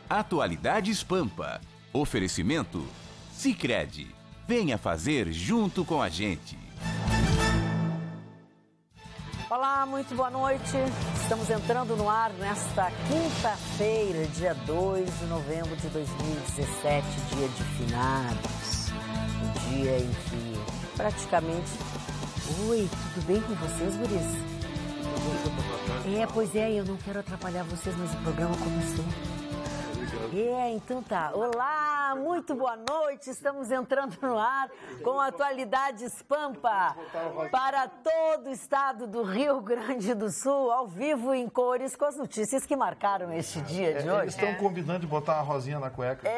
Atualidades Pampa. Oferecimento Sicredi. Venha fazer junto com a gente. Olá, muito boa noite. Estamos entrando no ar nesta quinta-feira, dia 2 de novembro de 2017, dia de finados. Um dia em que praticamente... Oi, tudo bem com vocês, guris? Pois é, eu não quero atrapalhar vocês, mas o programa começou. Então tá. Olá, muito boa noite. Estamos entrando no ar com Atualidades Pampa para todo o estado do Rio Grande do Sul, ao vivo em cores, com as notícias que marcaram este dia de hoje. Eles estão combinando de botar a rosinha na cueca.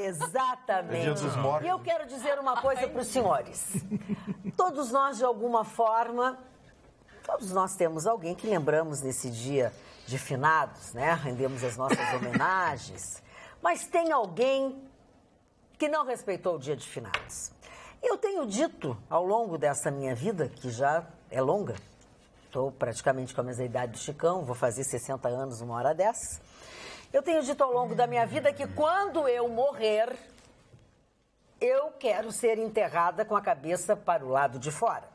Exatamente. Dia dos Mortos. E eu quero dizer uma coisa para os senhores. Todos nós, de alguma forma, todos nós temos alguém que lembramos nesse dia de finados, né? Rendemos as nossas homenagens. Mas tem alguém que não respeitou o dia de finados. Eu tenho dito ao longo dessa minha vida, que já é longa, estou praticamente com a mesma idade do Chicão, vou fazer 60 anos uma hora dessa. Eu tenho dito ao longo da minha vida que quando eu morrer, eu quero ser enterrada com a cabeça para o lado de fora.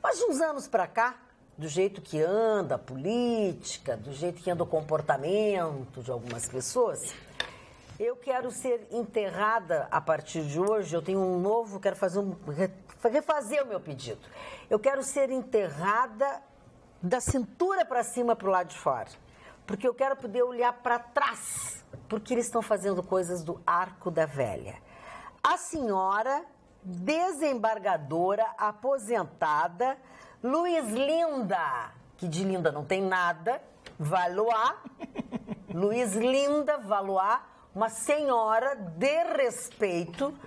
Mas de uns anos para cá, do jeito que anda a política, do jeito que anda o comportamento de algumas pessoas, eu quero ser enterrada a partir de hoje. Eu tenho quero refazer o meu pedido. Eu quero ser enterrada da cintura para cima para o lado de fora, porque eu quero poder olhar para trás, porque eles estão fazendo coisas do Arco da Velha. A senhora desembargadora aposentada Luiz Linda, que de linda não tem nada, Valois, Luiz Linda Valois, uma senhora de respeito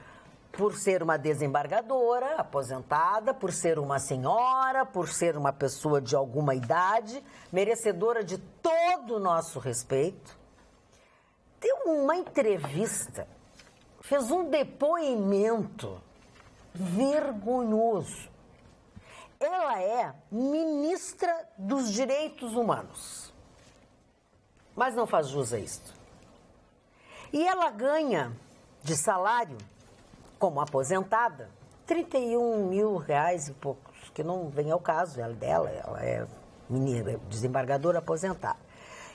por ser uma desembargadora aposentada, por ser uma senhora, por ser uma pessoa de alguma idade, merecedora de todo o nosso respeito. Deu uma entrevista, fez um depoimento vergonhoso. Ela é ministra dos Direitos Humanos, mas não faz jus a isto. E ela ganha de salário, como aposentada, 31 mil reais e poucos, que não vem ao caso, ela é desembargadora aposentada.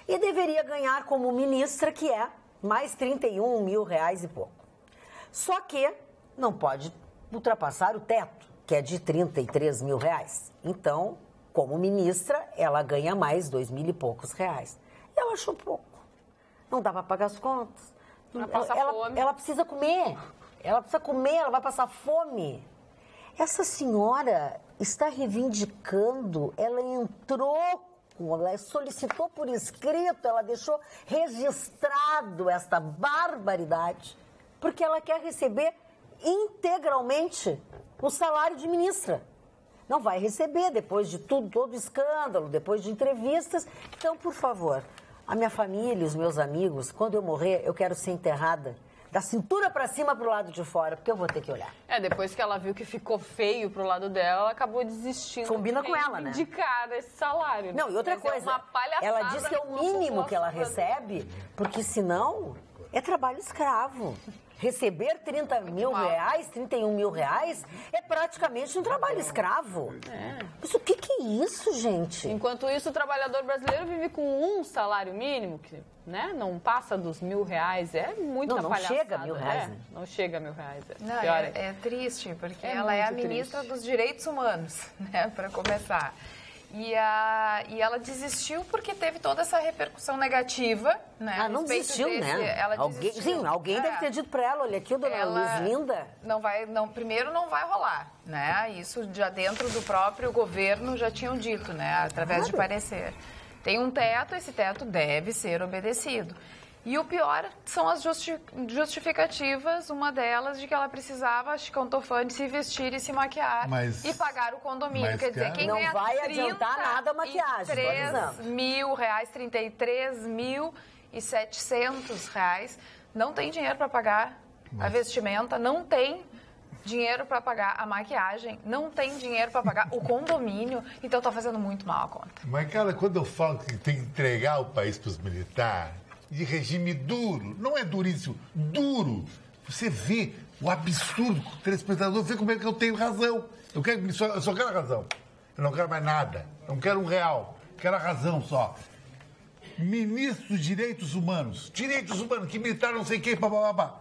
E deveria ganhar como ministra, que é mais 31 mil reais e pouco. Só que não pode ultrapassar o teto, que é de 33 mil reais. Então, como ministra, ela ganha mais 2 mil e poucos reais. E ela achou pouco. Não dá para pagar as contas. Ela precisa comer. Ela precisa comer, ela vai passar fome. Essa senhora está reivindicando, ela solicitou por escrito, ela deixou registrado esta barbaridade, porque ela quer receber integralmente o salário de ministra. Não vai receber depois de tudo, todo escândalo, depois de entrevistas. Então, por favor, a minha família, os meus amigos, quando eu morrer, eu quero ser enterrada da cintura para cima pro lado de fora, porque eu vou ter que olhar. Depois que ela viu que ficou feio pro lado dela, ela acabou desistindo. Combina com ela, né? De cara esse salário. Não, e outra coisa, ela diz que é o mínimo que ela recebe, porque senão é trabalho escravo. Receber 30 mil reais, 31 mil reais, é praticamente um trabalho escravo. Mas o que é isso, gente? Enquanto isso, o trabalhador brasileiro vive com um salário mínimo, que não passa dos R$1.000. É muita palhaçada. Não chega a R$1.000, né? Não chega a R$1.000. Não, é triste, porque ela é a ministra dos Direitos Humanos, né, para começar. E ela desistiu porque teve toda essa repercussão negativa, né? Não desistiu, né? Ela desistiu. Sim, alguém deve ter dito para ela, olha aqui, dona Luiz Linda. Primeiro não vai rolar, né? Isso já dentro do próprio governo já tinham dito, né? Através de parecer. Tem um teto, esse teto deve ser obedecido. E o pior são as justificativas, uma delas de que ela precisava, chicantofante, se vestir e se maquiar e pagar o condomínio. Quer dizer, quem ganha não vai adiantar nada a maquiagem. R$33.000, R$33.700, não tem dinheiro para pagar a vestimenta, não tem dinheiro para pagar a maquiagem, não tem dinheiro para pagar o condomínio, então está fazendo muito mal a conta. Mas, cara, quando eu falo que tem que entregar o país para os militares, de regime duro. Não é duríssimo, duro. Você vê o absurdo. O telespectador vê como é que eu tenho razão. Eu só quero a razão. Eu não quero mais nada. Eu não quero um real. Eu quero a razão só. Ministro dos Direitos Humanos, que militaram não sei quem, babá.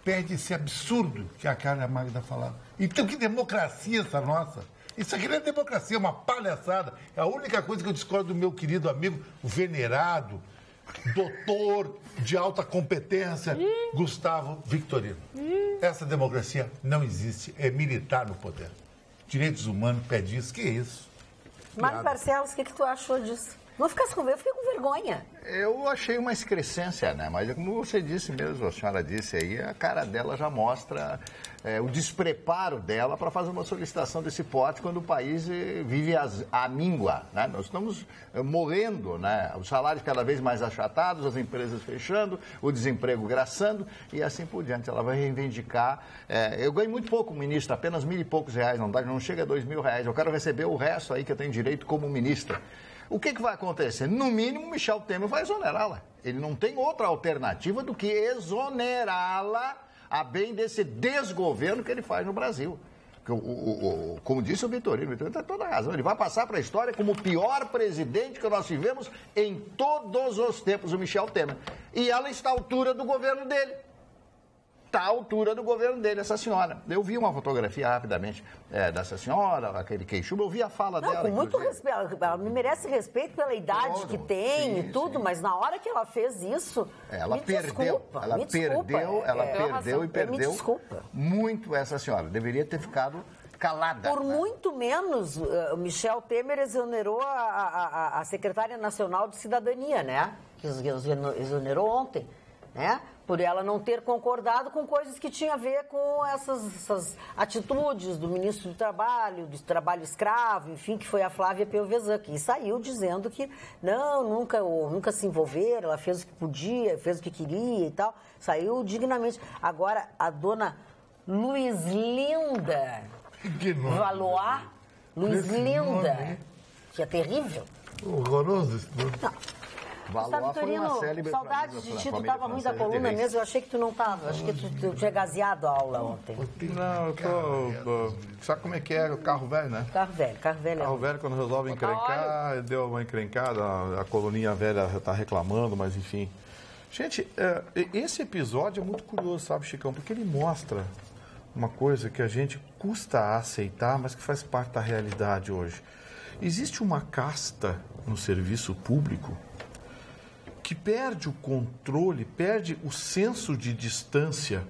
Pede esse absurdo que a Carla Magda falava. Então, que democracia essa nossa? Isso aqui não é democracia, é uma palhaçada. É a única coisa que eu discordo do meu querido amigo, o venerado, doutor de alta competência, Gustavo Victorino. Essa democracia não existe, é militar no poder. Direitos humanos pede isso, que é isso? Mário Barcelos, o que tu achou disso? Não ficasse com vergonha, eu fiquei com vergonha. Eu achei uma excrescência, né? Mas como você disse mesmo, a senhora disse aí, a cara dela já mostra o despreparo dela para fazer uma solicitação desse porte quando o país vive à míngua, né? Nós estamos morrendo, né? Os salários cada vez mais achatados, as empresas fechando, o desemprego graçando e assim por diante. Ela vai reivindicar. Eu ganho muito pouco, ministro, apenas R$1.000 e poucos, não chega a R$2.000. Eu quero receber o resto aí que eu tenho direito como ministra. O que vai acontecer? No mínimo, Michel Temer vai exonerá-la. Ele não tem outra alternativa do que exonerá-la a bem desse desgoverno que ele faz no Brasil. Como disse o Vitorino tem toda a razão. Ele vai passar para a história como o pior presidente que nós tivemos em todos os tempos, o Michel Temer. E ela está à altura do governo dele. Está à altura do governo dele, essa senhora. Eu vi uma fotografia rapidamente dessa senhora, aquele queixume, eu vi a fala dela. Com muito respeito, ela me merece respeito pela idade que tem e tudo, mas na hora que ela fez isso, ela perdeu muito essa senhora. Deveria ter ficado calada. Por muito menos, o Michel Temer exonerou a secretária nacional de cidadania, né? Exonerou ontem, né? Por ela não ter concordado com coisas que tinham a ver com essas atitudes do ministro do Trabalho, de trabalho escravo, enfim, que foi a Flávia Pelvezan, que saiu dizendo que nunca se envolveram, ela fez o que podia, fez o que queria e tal, saiu dignamente. Agora, a dona Luizlinda Valois, Luizlinda, que é terrível. Horroroso isso tudo. Não. Gustavo Vitorino, saudades de ti, tu estava ruim da coluna mesmo, eu achei que tu não estava, acho que tu tinha gaseado a aula ontem. Não, eu tô... Sabe como é que é o carro velho, né? Carro velho. Carro velho, quando resolve encrencar, deu uma encrencada, a coluninha velha está reclamando, mas enfim. Gente, esse episódio é muito curioso, sabe, Chicão? Porque ele mostra uma coisa que a gente custa a aceitar, mas que faz parte da realidade hoje. Existe uma casta no serviço público que perde o controle, perde o senso de distância,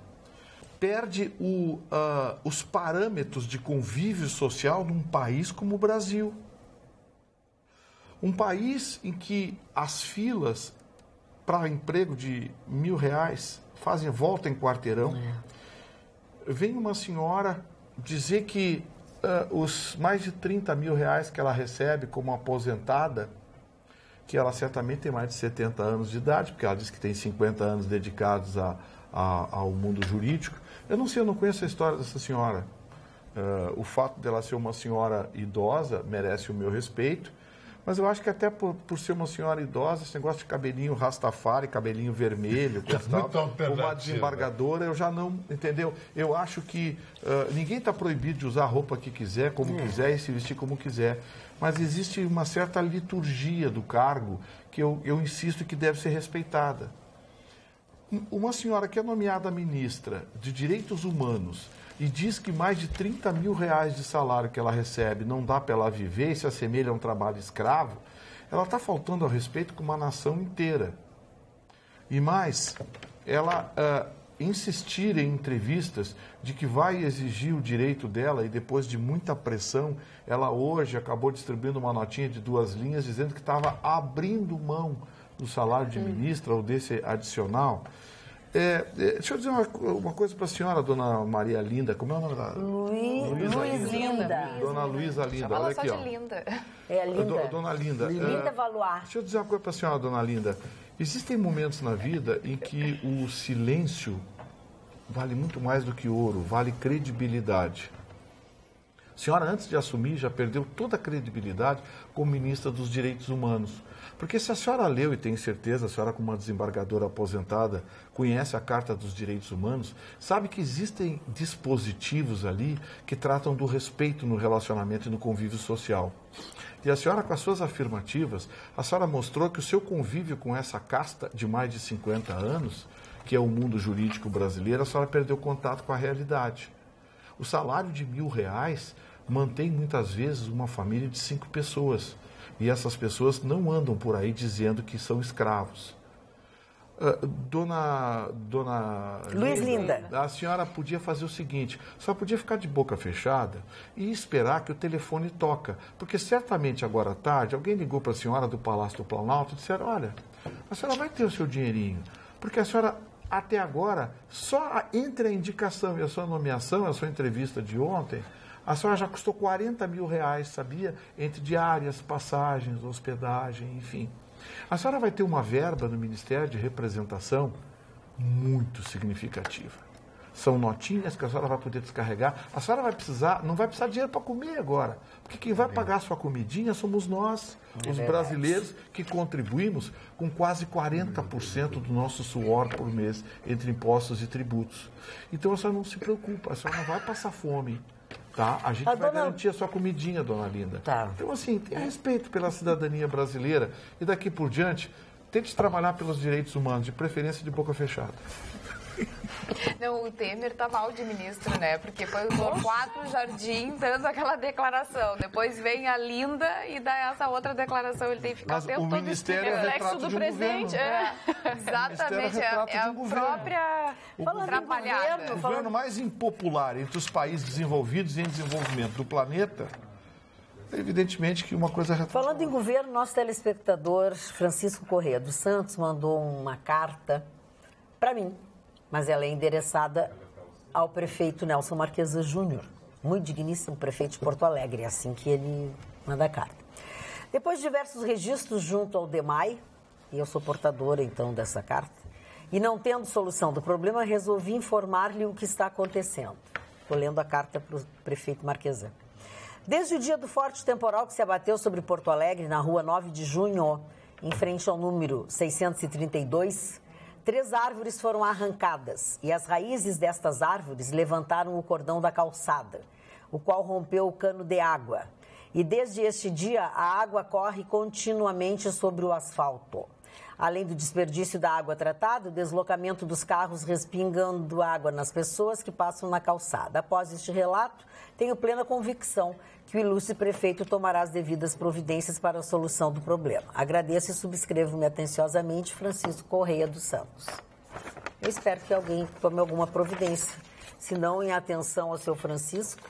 perde os parâmetros de convívio social num país como o Brasil. Um país em que as filas para emprego de R$1.000 fazem volta em quarteirão. Vem uma senhora dizer que os mais de R$30.000 que ela recebe como aposentada, que ela certamente tem mais de 70 anos de idade, porque ela diz que tem 50 anos dedicados ao mundo jurídico. Eu não conheço a história dessa senhora. O fato dela ser uma senhora idosa merece o meu respeito, mas eu acho que até por ser uma senhora idosa, esse negócio de cabelinho rastafari, cabelinho vermelho, uma desembargadora, eu já não, entendeu? Eu acho que ninguém está proibido de usar a roupa que quiser, como quiser, e se vestir como quiser. Mas existe uma certa liturgia do cargo que eu insisto que deve ser respeitada. Uma senhora que é nomeada ministra de Direitos Humanos e diz que mais de R$30.000 de salário que ela recebe não dá para ela viver e se assemelha a um trabalho escravo, ela está faltando ao respeito com uma nação inteira. E mais, ela insistir em entrevistas de que vai exigir o direito dela e depois de muita pressão, ela hoje acabou distribuindo uma notinha de 2 linhas dizendo que estava abrindo mão do salário de ministra ou desse adicional. Deixa eu dizer uma coisa para a senhora, dona Maria Linda, como é o nome da... Luizlinda. Dona Luísa Linda, olha aqui, ó. Linda. É Linda. Dona Linda. Linda Valois. Deixa eu dizer uma coisa para a senhora, dona Linda. Existem momentos na vida em que o silêncio vale muito mais do que ouro, vale credibilidade. senhora, antes de assumir, já perdeu toda a credibilidade como ministra dos Direitos Humanos. Porque se a senhora leu, e tenho certeza, a senhora como uma desembargadora aposentada, conhece a Carta dos Direitos Humanos, sabe que existem dispositivos ali que tratam do respeito no relacionamento e no convívio social. E a senhora, com as suas afirmativas, a senhora mostrou que o seu convívio com essa casta de mais de 50 anos, que é o mundo jurídico brasileiro, a senhora perdeu contato com a realidade. O salário de R$1.000 mantém muitas vezes uma família de 5 pessoas. E essas pessoas não andam por aí dizendo que são escravos. Dona Luiz Linda, a senhora podia fazer o seguinte, só podia ficar de boca fechada e esperar que o telefone toca. Porque certamente agora à tarde alguém ligou para a senhora do Palácio do Planalto e disseram, olha, a senhora vai ter o seu dinheirinho. Porque a senhora, até agora, só entre a indicação e a sua nomeação, a sua entrevista de ontem, a senhora já custou R$40 mil, sabia? Entre diárias, passagens, hospedagem, enfim. A senhora vai ter uma verba no Ministério de Representação muito significativa. São notinhas que a senhora vai poder descarregar. A senhora vai precisar, não vai precisar de dinheiro para comer agora. Porque quem vai pagar a sua comidinha somos nós, os brasileiros, que contribuímos com quase 40% do nosso suor por mês, entre impostos e tributos. Então a senhora não se preocupa, a senhora não vai passar fome. Tá? A gente vai garantir a sua comidinha, dona Linda. Tá. Então, assim, tenha respeito pela cidadania brasileira e daqui por diante, tente trabalhar pelos direitos humanos, de preferência de boca fechada. Não, o Temer tá mal de ministro, né? Porque foi o Torquato Jardim dando aquela declaração. Depois vem a Linda e dá essa outra declaração. Ele tem que ficar Mas o tempo o todo Ministério é reflexo retrato do de um presidente. governo. Exatamente, é a própria atrapalhada. O governo mais impopular entre os países desenvolvidos e em desenvolvimento do planeta, evidentemente que uma coisa... Falando em governo, nosso telespectador Francisco Corrêa dos Santos mandou uma carta para mim, mas ela é endereçada ao prefeito Nelson Marquesa Júnior, muito digníssimo prefeito de Porto Alegre, é assim que ele manda a carta. Depois de diversos registros junto ao DEMAI, e eu sou portadora então dessa carta, e não tendo solução do problema, resolvi informar-lhe o que está acontecendo. Estou lendo a carta para o prefeito Marquesan. Desde o dia do forte temporal que se abateu sobre Porto Alegre, na rua 9 de junho, em frente ao número 632, 3 árvores foram arrancadas e as raízes destas árvores levantaram o cordão da calçada, o qual rompeu o cano de água. E desde este dia, a água corre continuamente sobre o asfalto. Além do desperdício da água tratada, o deslocamento dos carros respingando água nas pessoas que passam na calçada. Após este relato, tenho plena convicção que o ilustre prefeito tomará as devidas providências para a solução do problema. Agradeço e subscrevo-me atenciosamente, Francisco Corrêa dos Santos. Eu espero que alguém tome alguma providência. Se não, em atenção ao seu Francisco,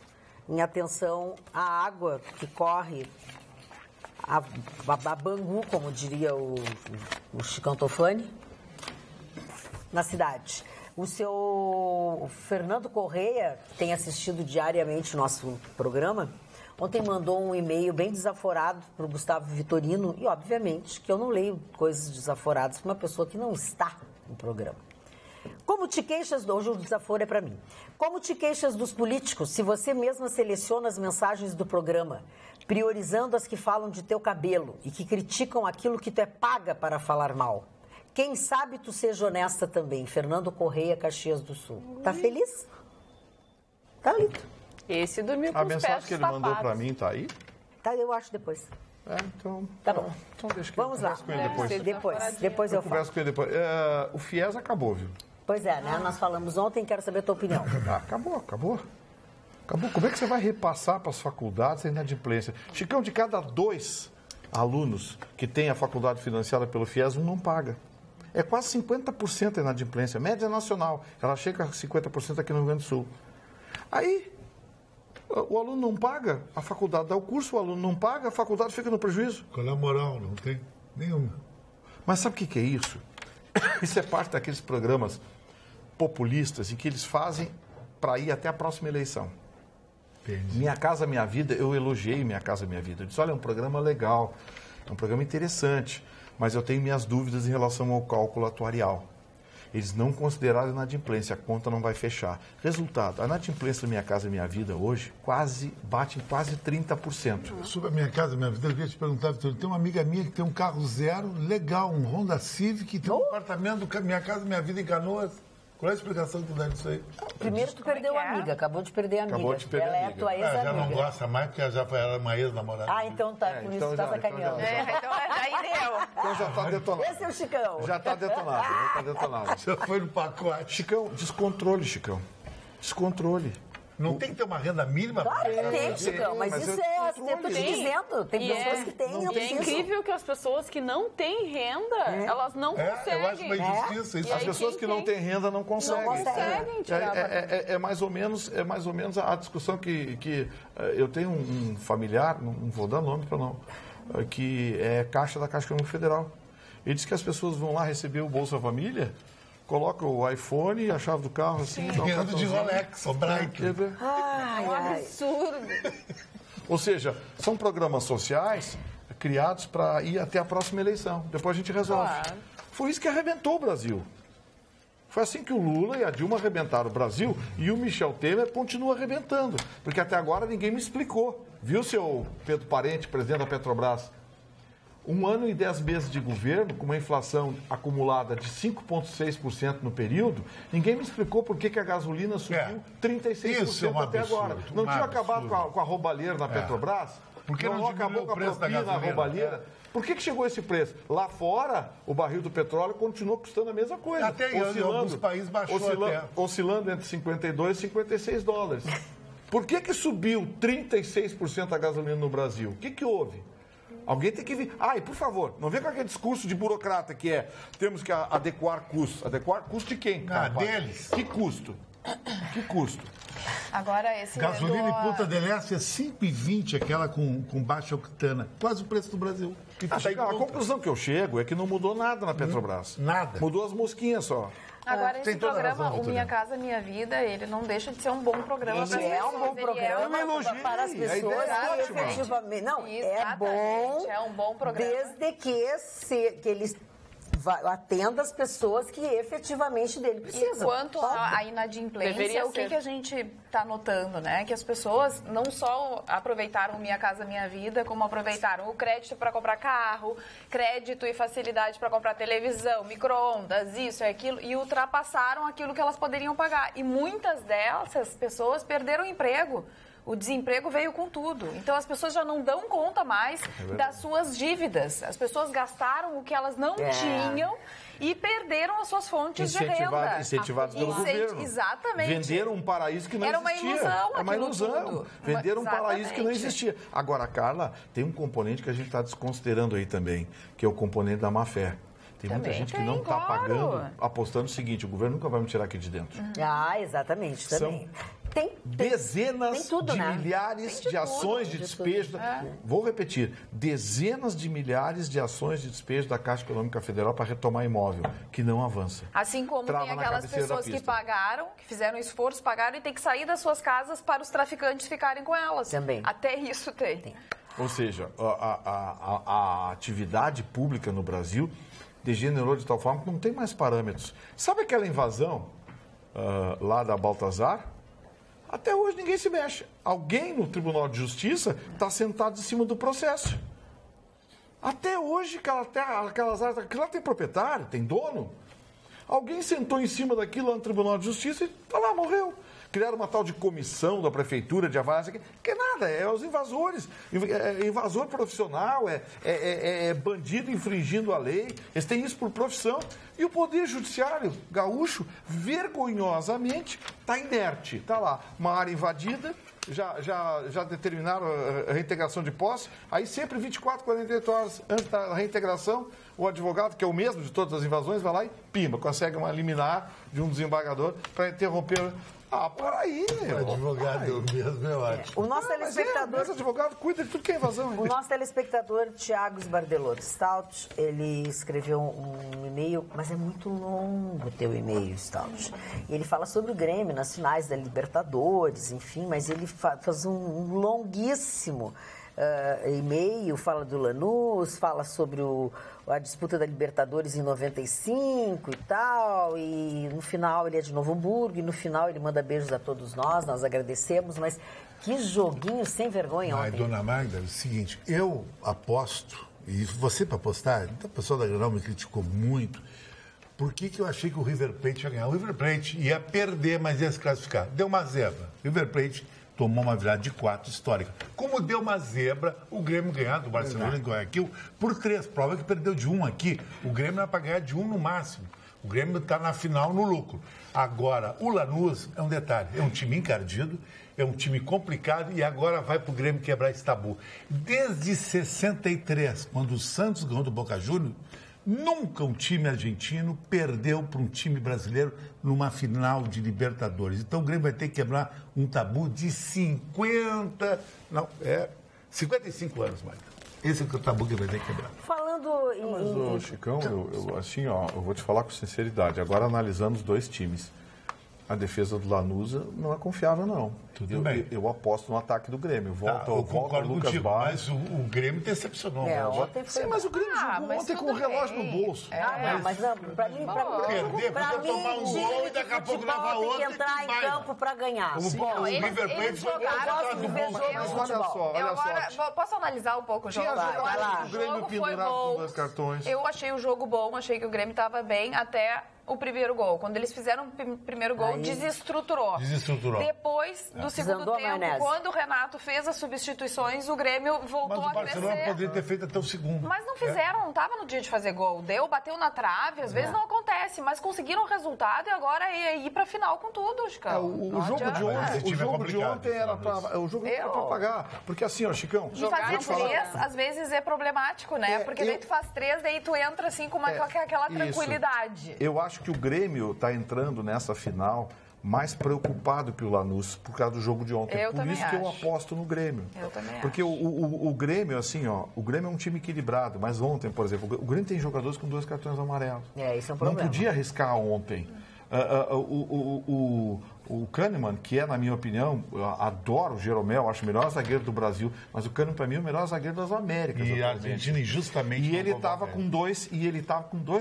em atenção à água que corre, a Bangu, como diria o Chicão Tofani, na cidade. O seu Fernando Corrêa, que tem assistido diariamente o nosso programa, ontem mandou um e-mail bem desaforado para o Gustavo Vitorino, e obviamente que eu não leio coisas desaforadas para uma pessoa que não está no programa. Como te queixas, hoje o desaforo é para mim. Como te queixas dos políticos se você mesma seleciona as mensagens do programa, priorizando as que falam de teu cabelo e que criticam aquilo que tu é paga para falar mal? Quem sabe tu seja honesta também. Fernando Corrêa, Caxias do Sul. Tá feliz? Tá lindo. Esse dormiu com A os pés mensagem que ele mandou tapados. para mim tá aí? Tá, eu acho depois. Então... Tá bom. Então deixa que Vamos eu lá. converso com ele depois. Depois eu falo. Converso com ele depois. O FIES acabou, viu? Pois é, né? Nós falamos ontem, quero saber a tua opinião. Acabou. Como é que você vai repassar para as faculdades a inadimplência? Chicão, de cada 2 alunos que tem a faculdade financiada pelo FIES, um não paga. É quase 50% a inadimplência, média nacional. Ela chega a 50% aqui no Rio Grande do Sul. Aí, o aluno não paga, a faculdade dá o curso, o aluno não paga, a faculdade fica no prejuízo. Qual é a moral? Não tem nenhuma. Mas sabe o que é isso? Isso é parte daqueles programas populistas em que eles fazem para ir até a próxima eleição. Entendi. Minha Casa Minha Vida, eu elogiei Minha Casa Minha Vida. Eu disse, olha, é um programa legal, é um programa interessante, mas eu tenho minhas dúvidas em relação ao cálculo atuarial. Eles não consideraram inadimplência, a conta não vai fechar. Resultado, a inadimplência da Minha Casa Minha Vida hoje bate em quase 30%. Sobre a Minha Casa Minha Vida, eu queria te perguntar, Vitor, tem uma amiga minha que tem um carro zero, legal, um Honda Civic, tem um apartamento do Minha Casa Minha Vida em Canoas. Qual é a explicação que tu dá disso aí? Primeiro tu perdeu a amiga, acabou de perder a amiga. Acabou de perder ela a é a amiga. tua ex-amiga. Já não gosta mais, porque ela já foi uma ex-namorada. Ah, então tá, por isso tu tá sacaneando. Então aí deu. Então já está detonado. Esse é o Chicão. Já está detonado. Já foi no pacote. Chicão, descontrole, Chicão. Descontrole. Não tem que ter uma renda mínima? Claro que tem, Chicão, mas mas isso eu eu tô te dizendo. Tem pessoas que têm, eu E é preciso. incrível que as pessoas que não têm renda, elas não conseguem. Eu acho uma injustiça isso. E As aí, pessoas que não têm renda não conseguem. Não conseguem tirar É mais ou menos a discussão que eu tenho um familiar, não vou dar nome para não, que é caixa da Caixa Econômica Federal. Ele diz que as pessoas vão lá receber o Bolsa Família, coloca o iPhone e a chave do carro assim, dá um Ganhando de cartãozinho. Rolex, ou Break. Ai, ai. Absurdo. Ou seja, são programas sociais criados para ir até a próxima eleição. Depois a gente resolve. Claro. Foi isso que arrebentou o Brasil. Foi assim que o Lula e a Dilma arrebentaram o Brasil e o Michel Temer continua arrebentando. Porque até agora ninguém me explicou. Viu, seu Pedro Parente, presidente da Petrobras? 1 ano e 10 meses de governo, com uma inflação acumulada de 5,6% no período, ninguém me explicou por que a gasolina subiu 36% Isso é um até absurdo, agora. Não um tinha acabado absurdo. com a roubalheira na Petrobras? Por que não acabou diminuiu com a o preço da propina, a gasolina? roubalheira? Por que chegou esse preço? Lá fora, o barril do petróleo continuou custando a mesma coisa. Até em alguns países baixou até. Oscilando entre 52 e 56 dólares. Por que subiu 36% a gasolina no Brasil? O que houve? Alguém tem que vir. E por favor, não vem com aquele discurso de burocrata que temos que adequar custos. Adequar custo de quem? Deles. Que custo? Que custo? Agora esse Gasolina do- em Punta del Este é 5,20, aquela com baixa octana. Quase o preço do Brasil. E tu tá em A conta. conclusão que eu chego é que não mudou nada na Petrobras. Nada. Mudou as mosquinhas só. Agora, Tem esse toda a programa, razão, o Vitorino. Minha Casa Minha Vida, ele não deixa de ser um bom programa para as Ele é um pessoas. bom Ele programa Eu me elogiei, para as a ideia pessoas é que ótima. efetivamente... Não, é Exatamente, bom, é um bom programa. desde que eles atenda as pessoas que efetivamente dele precisam. E quanto à inadimplência, Deveria o que, ser. que a gente está notando, né? Que as pessoas não só aproveitaram o Minha Casa Minha Vida, como aproveitaram o crédito para comprar carro, crédito e facilidade para comprar televisão, micro-ondas, isso e aquilo, e ultrapassaram aquilo que elas poderiam pagar. E muitas dessas pessoas perderam o emprego. O desemprego veio com tudo. Então, as pessoas já não dão conta mais das suas dívidas. As pessoas gastaram o que elas não tinham e perderam as suas fontes de renda. Incentivados pelo governo. Exatamente. Venderam um paraíso que não Era uma existia. ilusão É uma aquilo ilusão. tudo. Venderam um paraíso que não Exatamente. existia. Agora, Carla, tem um componente que a gente está desconsiderando aí também, que é o componente da má-fé. Tem muita Também gente que tem, não está claro. pagando, apostando o seguinte, o governo nunca vai me tirar aqui de dentro. Exatamente, também. Tem Dezenas tudo, de né? milhares de ações de despejo. Vou repetir, dezenas de milhares de ações de despejo da Caixa Econômica Federal para retomar imóvel, que não avança. Assim como Trava tem na aquelas cabeceira da pessoas que pista. pagaram, que fizeram esforço, pagaram e tem que sair das suas casas para os traficantes ficarem com elas. Também. Até isso tem. Ou seja, a atividade pública no Brasil degenerou de tal forma que não tem mais parâmetros. Sabe aquela invasão lá da Baltazar? Até hoje ninguém se mexe. Alguém no Tribunal de Justiça está sentado em cima do processo. Até hoje, aquelas áreas, aquilo lá tem proprietário, tem dono. Alguém sentou em cima daquilo lá no Tribunal de Justiça e tá lá, morreu. Criaram uma tal de comissão da prefeitura de avaliação, que nada, é os invasores. É invasor profissional, é bandido infringindo a lei. Eles têm isso por profissão. E o Poder Judiciário gaúcho, vergonhosamente, está inerte. Está lá, uma área invadida, já determinaram a reintegração de posse. Aí sempre 24, 48 horas antes da reintegração, o advogado, que é o mesmo de todas as invasões, vai lá e pimba, consegue uma liminar de um desembargador para interromper. Por aí. O advogado mesmo, eu acho. O nosso telespectador... Mas advogado cuida de tudo que é invasão. O nosso telespectador, Tiago Sbardelotto Stout, ele escreveu um e-mail, mas é muito longo o teu e-mail, Stout. E ele fala sobre o Grêmio nas finais da Libertadores, enfim, mas ele faz um longuíssimo e-mail, fala do Lanús, fala sobre a disputa da Libertadores em 95 e tal, e no final ele é de Novo Hamburgo, e no final ele manda beijos a todos nós agradecemos, mas que joguinho sem vergonha ontem. Dona Magda, é o seguinte, eu aposto, e você para apostar, então o pessoal da Granal me criticou muito, por que eu achei que o River Plate ia ganhar? O River Plate ia perder, mas ia se classificar. Deu uma zebra. O River Plate tomou uma virada de 4 histórica. Como deu uma zebra, o Grêmio ganhar do Barcelona em Guayaquil por 3. Prova que perdeu de 1 aqui. O Grêmio não é para ganhar de 1 no máximo. O Grêmio está na final no lucro. Agora, o Lanús é um detalhe. É um time encardido, é um time complicado e agora vai para o Grêmio quebrar esse tabu. Desde 63, quando o Santos ganhou do Boca Juniors, nunca um time argentino perdeu para um time brasileiro numa final de Libertadores. Então o Grêmio vai ter que quebrar um tabu de 55 anos, mais. Esse é o tabu que vai ter que quebrar. Falando Mas, Chicão, eu vou te falar com sinceridade. Agora, analisando os dois times, a defesa do Lanús não é confiável, não. Tudo bem. Eu aposto no ataque do Grêmio. Eu concordo Lucas contigo, Barros. mas o Grêmio decepcionou. ontem foi... Sim, mas o Grêmio jogou ontem com o relógio no bolso. mas não, pra mim, Perder, podia tomar um gol e daqui a pouco levar outro. tem que entrar em campo pra ganhar. O River Plate foi gosto de ver jogo de futebol. Eu agora posso analisar um pouco o jogo? Vai lá. O jogo foi bom. Eu achei o jogo bom, achei que o Grêmio estava bem até o primeiro gol. Quando eles fizeram o primeiro gol, desestruturou. Depois do segundo tempo, quando o Renato fez as substituições, o Grêmio voltou a crescer. Mas o Barcelona poderia ter feito até o segugundo. Mas não fizeram, não estava no dia de fazer gol. Bateu na trave, às vezes não acontece, mas conseguiram o resultado e agora é ir pra final com tudo, Chicão. O jogo de ontem era pra pagar. Porque assim, ó, Chicão... E fazer 3, às vezes, é problemático, né? Porque daí tu faz 3, daí tu entra assim com aquela tranquilidade. Eu acho que o Grêmio está entrando nessa final mais preocupado que o Lanús por causa do jogo de ontem. Por isso que eu aposto no Grêmio. Eu também acho. Porque o Grêmio, assim, ó, o Grêmio é um time equilibrado, mas ontem, por exemplo, o Grêmio tem jogadores com 2 cartões amarelos. Isso é um problema. Não podia arriscar ontem. O Kahneman, que é, na minha opinião, eu adoro o Jeromel, acho o melhor zagueiro do Brasil, mas o Kahneman, para mim, é o melhor zagueiro das Américas. E a Argentina, injustamente... E ele estava com 2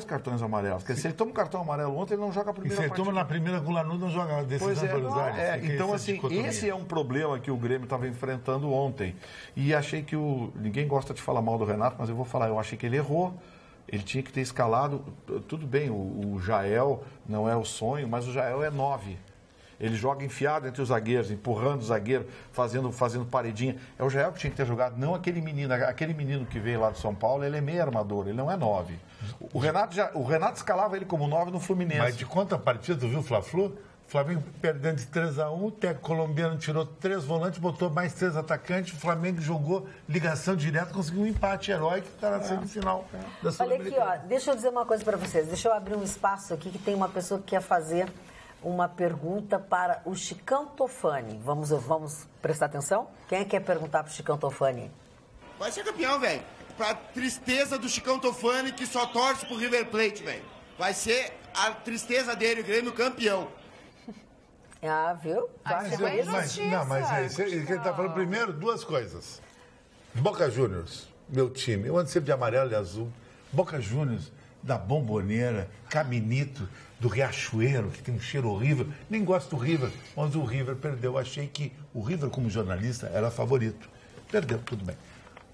cartões amarelos. Quer dizer, se ele toma um cartão amarelo ontem, ele não joga a primeira partida. E se ele toma na primeira com o Lanús, não joga a decisão por Buenos Aires. Então, assim, esse é um problema que o Grêmio estava enfrentando ontem. E achei que ninguém gosta de falar mal do Renato, mas eu vou falar, eu achei que ele errou. Ele tinha que ter escalado, tudo bem, o Jael não é o sonho, mas o Jael é 9. Ele joga enfiado entre os zagueiros, empurrando o zagueiro, fazendo paredinha. É o Jael que tinha que ter jogado, não aquele menino que veio lá do São Paulo, ele é meio armador, ele não é 9. O Renato escalava ele como 9 no Fluminense. Mas de quanto partida, tu viu o Fla-Flu? O Flamengo perdendo de 3-1, o técnico colombiano tirou 3 volantes, botou mais 3 atacantes, o Flamengo jogou ligação direta, conseguiu um empate heróico que está na semifinal da Sul-Americana. Olha aqui, deixa eu dizer uma coisa para vocês, deixa eu abrir um espaço aqui que tem uma pessoa que quer fazer uma pergunta para o Chicão Tofani. Vamos prestar atenção? Quem quer perguntar para o Chicão Tofani? Vai ser campeão, velho. Pra tristeza do Chicão Tofani, que só torce pro River Plate, velho. Vai ser a tristeza dele, o Grêmio campeão. Viu? Mas ele está falando primeiro 2 coisas. Boca Juniors, meu time. Eu ando sempre de amarelo e azul. Boca Juniors, da Bombonera, Caminito, do Riachuelo, que tem um cheiro horrível. Nem gosto do River, mas o River perdeu. Achei que o River, como jornalista, era favorito. Perdeu, tudo bem.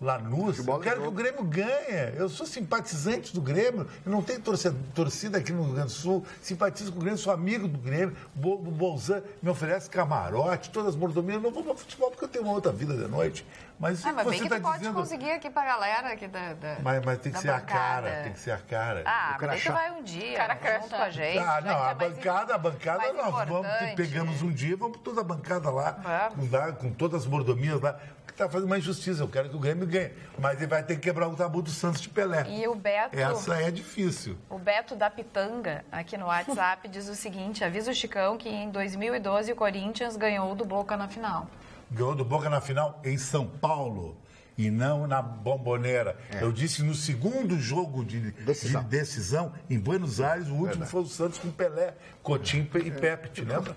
Lanús, eu quero que o Grêmio ganhe. Eu sou simpatizante do Grêmio. Eu não tenho torcida aqui no Rio Grande do Sul. Simpatizo com o Grêmio, sou amigo do Grêmio. O Bolzan me oferece camarote, todas as mordomias. Eu não vou para futebol porque eu tenho uma outra vida de noite. Mas mas você bem que está tu pode dizendo... conseguir aqui para a galera aqui Mas tem que ser bancada. A cara, tem que ser a cara. Mas aí tu vai um dia, junto com a gente. A bancada nós vamos, pegamos um dia, vamos toda a bancada lá, com todas as mordomias lá. Está fazendo uma injustiça, eu quero que o Grêmio ganhe. Mas ele vai ter que quebrar o tabu do Santos de Pelé. E o Beto... Essa é difícil. O Beto da Pitanga, aqui no WhatsApp, diz o seguinte, avisa o Chicão que em 2012 o Corinthians ganhou do Boca na final. Ganhou do Boca na final em São Paulo. e não na Bombonera. Eu disse no segundo jogo de decisão em Buenos Aires, o último foi o Santos com Pelé, Coutinho e Pepe, te lembra?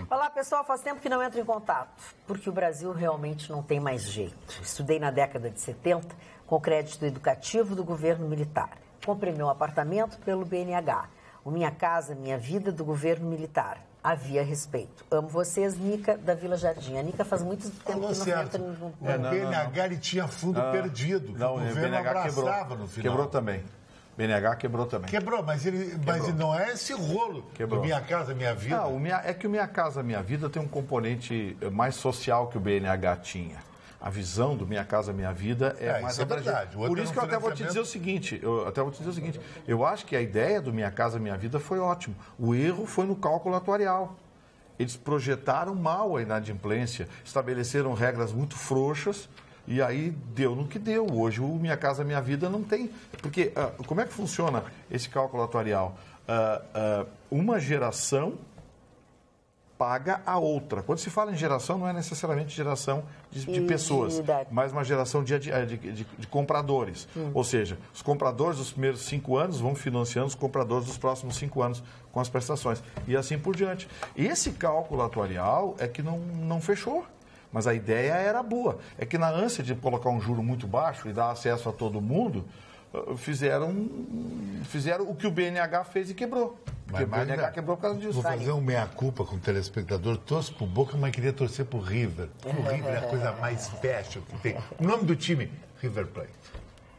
Olá, pessoal, faz tempo que não entro em contato, porque o Brasil realmente não tem mais jeito. Estudei na década de 70 com crédito educativo do governo militar. Comprei meu apartamento pelo BNH. O Minha Casa Minha Vida do governo militar. Havia respeito. Amo vocês, Nica, da Vila Jardim. A Nica faz muito tempo que não entra em contato. O BNH ele tinha fundo perdido, que o governo abraçava no final. Quebrou também. BNH quebrou também. Quebrou, mas não é esse rolo do Minha Casa Minha Vida. Não, é que o Minha Casa Minha Vida tem um componente mais social que o BNH tinha. A visão do Minha Casa Minha Vida é mais verdade. Por isso que eu até vou te dizer o seguinte, eu acho que a ideia do Minha Casa Minha Vida foi ótimo. O erro foi no cálculo atuarial. Eles projetaram mal a inadimplência, estabeleceram regras muito frouxas e aí deu no que deu. Hoje o Minha Casa Minha Vida não tem. Porque como é que funciona esse cálculo atuarial? Uma geração paga a outra. Quando se fala em geração, não é necessariamente geração de pessoas, mas uma geração de compradores. Ou seja, os compradores dos primeiros 5 anos vão financiando os compradores dos próximos 5 anos com as prestações. E assim por diante. Esse cálculo atuarial é que não fechou. Mas a ideia era boa. É que na ânsia de colocar um juro muito baixo e dar acesso a todo mundo, fizeram o que o BNH fez e quebrou. Porque o BNH quebrou por causa disso. Vou fazer um meia-culpa com o telespectador. Torço pro Boca, mas queria torcer pro River. O River é a coisa mais special que tem. O nome do time, River Plate.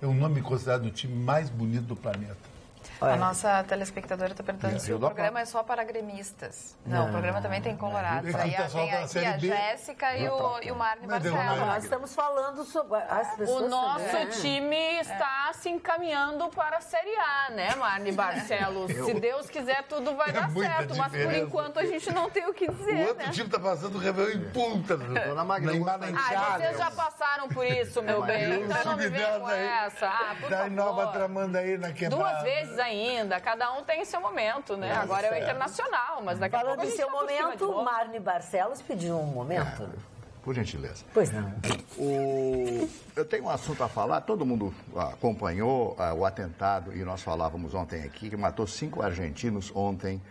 É um nome considerado o time mais bonito do planeta. A nossa telespectadora está perguntando se o programa é só para gremistas. Não, o programa também tem colorados. Aí tem aqui a Jéssica e o Marne Barcelos. Nós estamos falando sobre as pessoas. O nosso time está se encaminhando para a Série A, né, Marne Barcelos? Se Deus quiser, tudo vai dar certo. Mas por enquanto a gente não tem o que dizer. O outro time está passando o Réveillon em punta. Vocês já passaram por isso, meu bem. Então não me vem com essa. Por favor. Nova Tramandaí na quebrada. 2 vezes ainda, cada um tem seu momento, né? Agora é o internacional, mas daqui a pouco a gente seu momento, Marne Barcelos pediu um momento. Por gentileza. Pois não. Eu tenho um assunto a falar, todo mundo acompanhou o atentado, e nós falávamos ontem aqui, que matou 5 argentinos ontem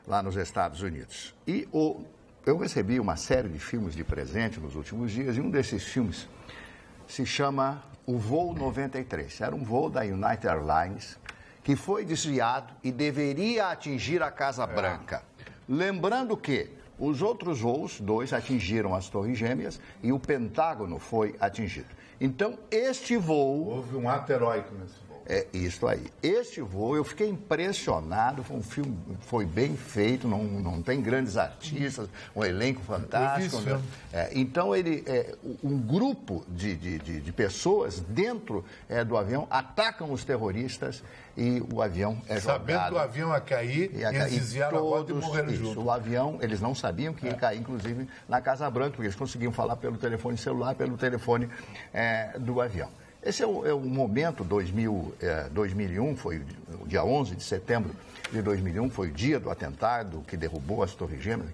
lá nos Estados Unidos. E eu recebi uma série de filmes de presente nos últimos dias, e um desses filmes se chama O Voo 93. Era um voo da United Airlines, que foi desviado e deveria atingir a Casa Branca. Lembrando que os outros voos, 2, atingiram as Torres Gêmeas e o Pentágono foi atingido. Então, este voo... Houve um ato heróico nesse voo. É isso aí. Este voo, eu fiquei impressionado, foi um filme, foi bem feito, não tem grandes artistas, um elenco fantástico. Então, um grupo de pessoas dentro do avião atacam os terroristas e o avião é jogado. Sabendo que o avião ia cair, eles desviaram a rota e morreram juntos. O avião, eles não sabiam que ia cair, inclusive, na Casa Branca, porque eles conseguiam falar pelo telefone celular, pelo telefone do avião. Esse é o momento, 2001, foi o dia 11 de setembro de 2001, foi o dia do atentado que derrubou as Torres Gêmeas,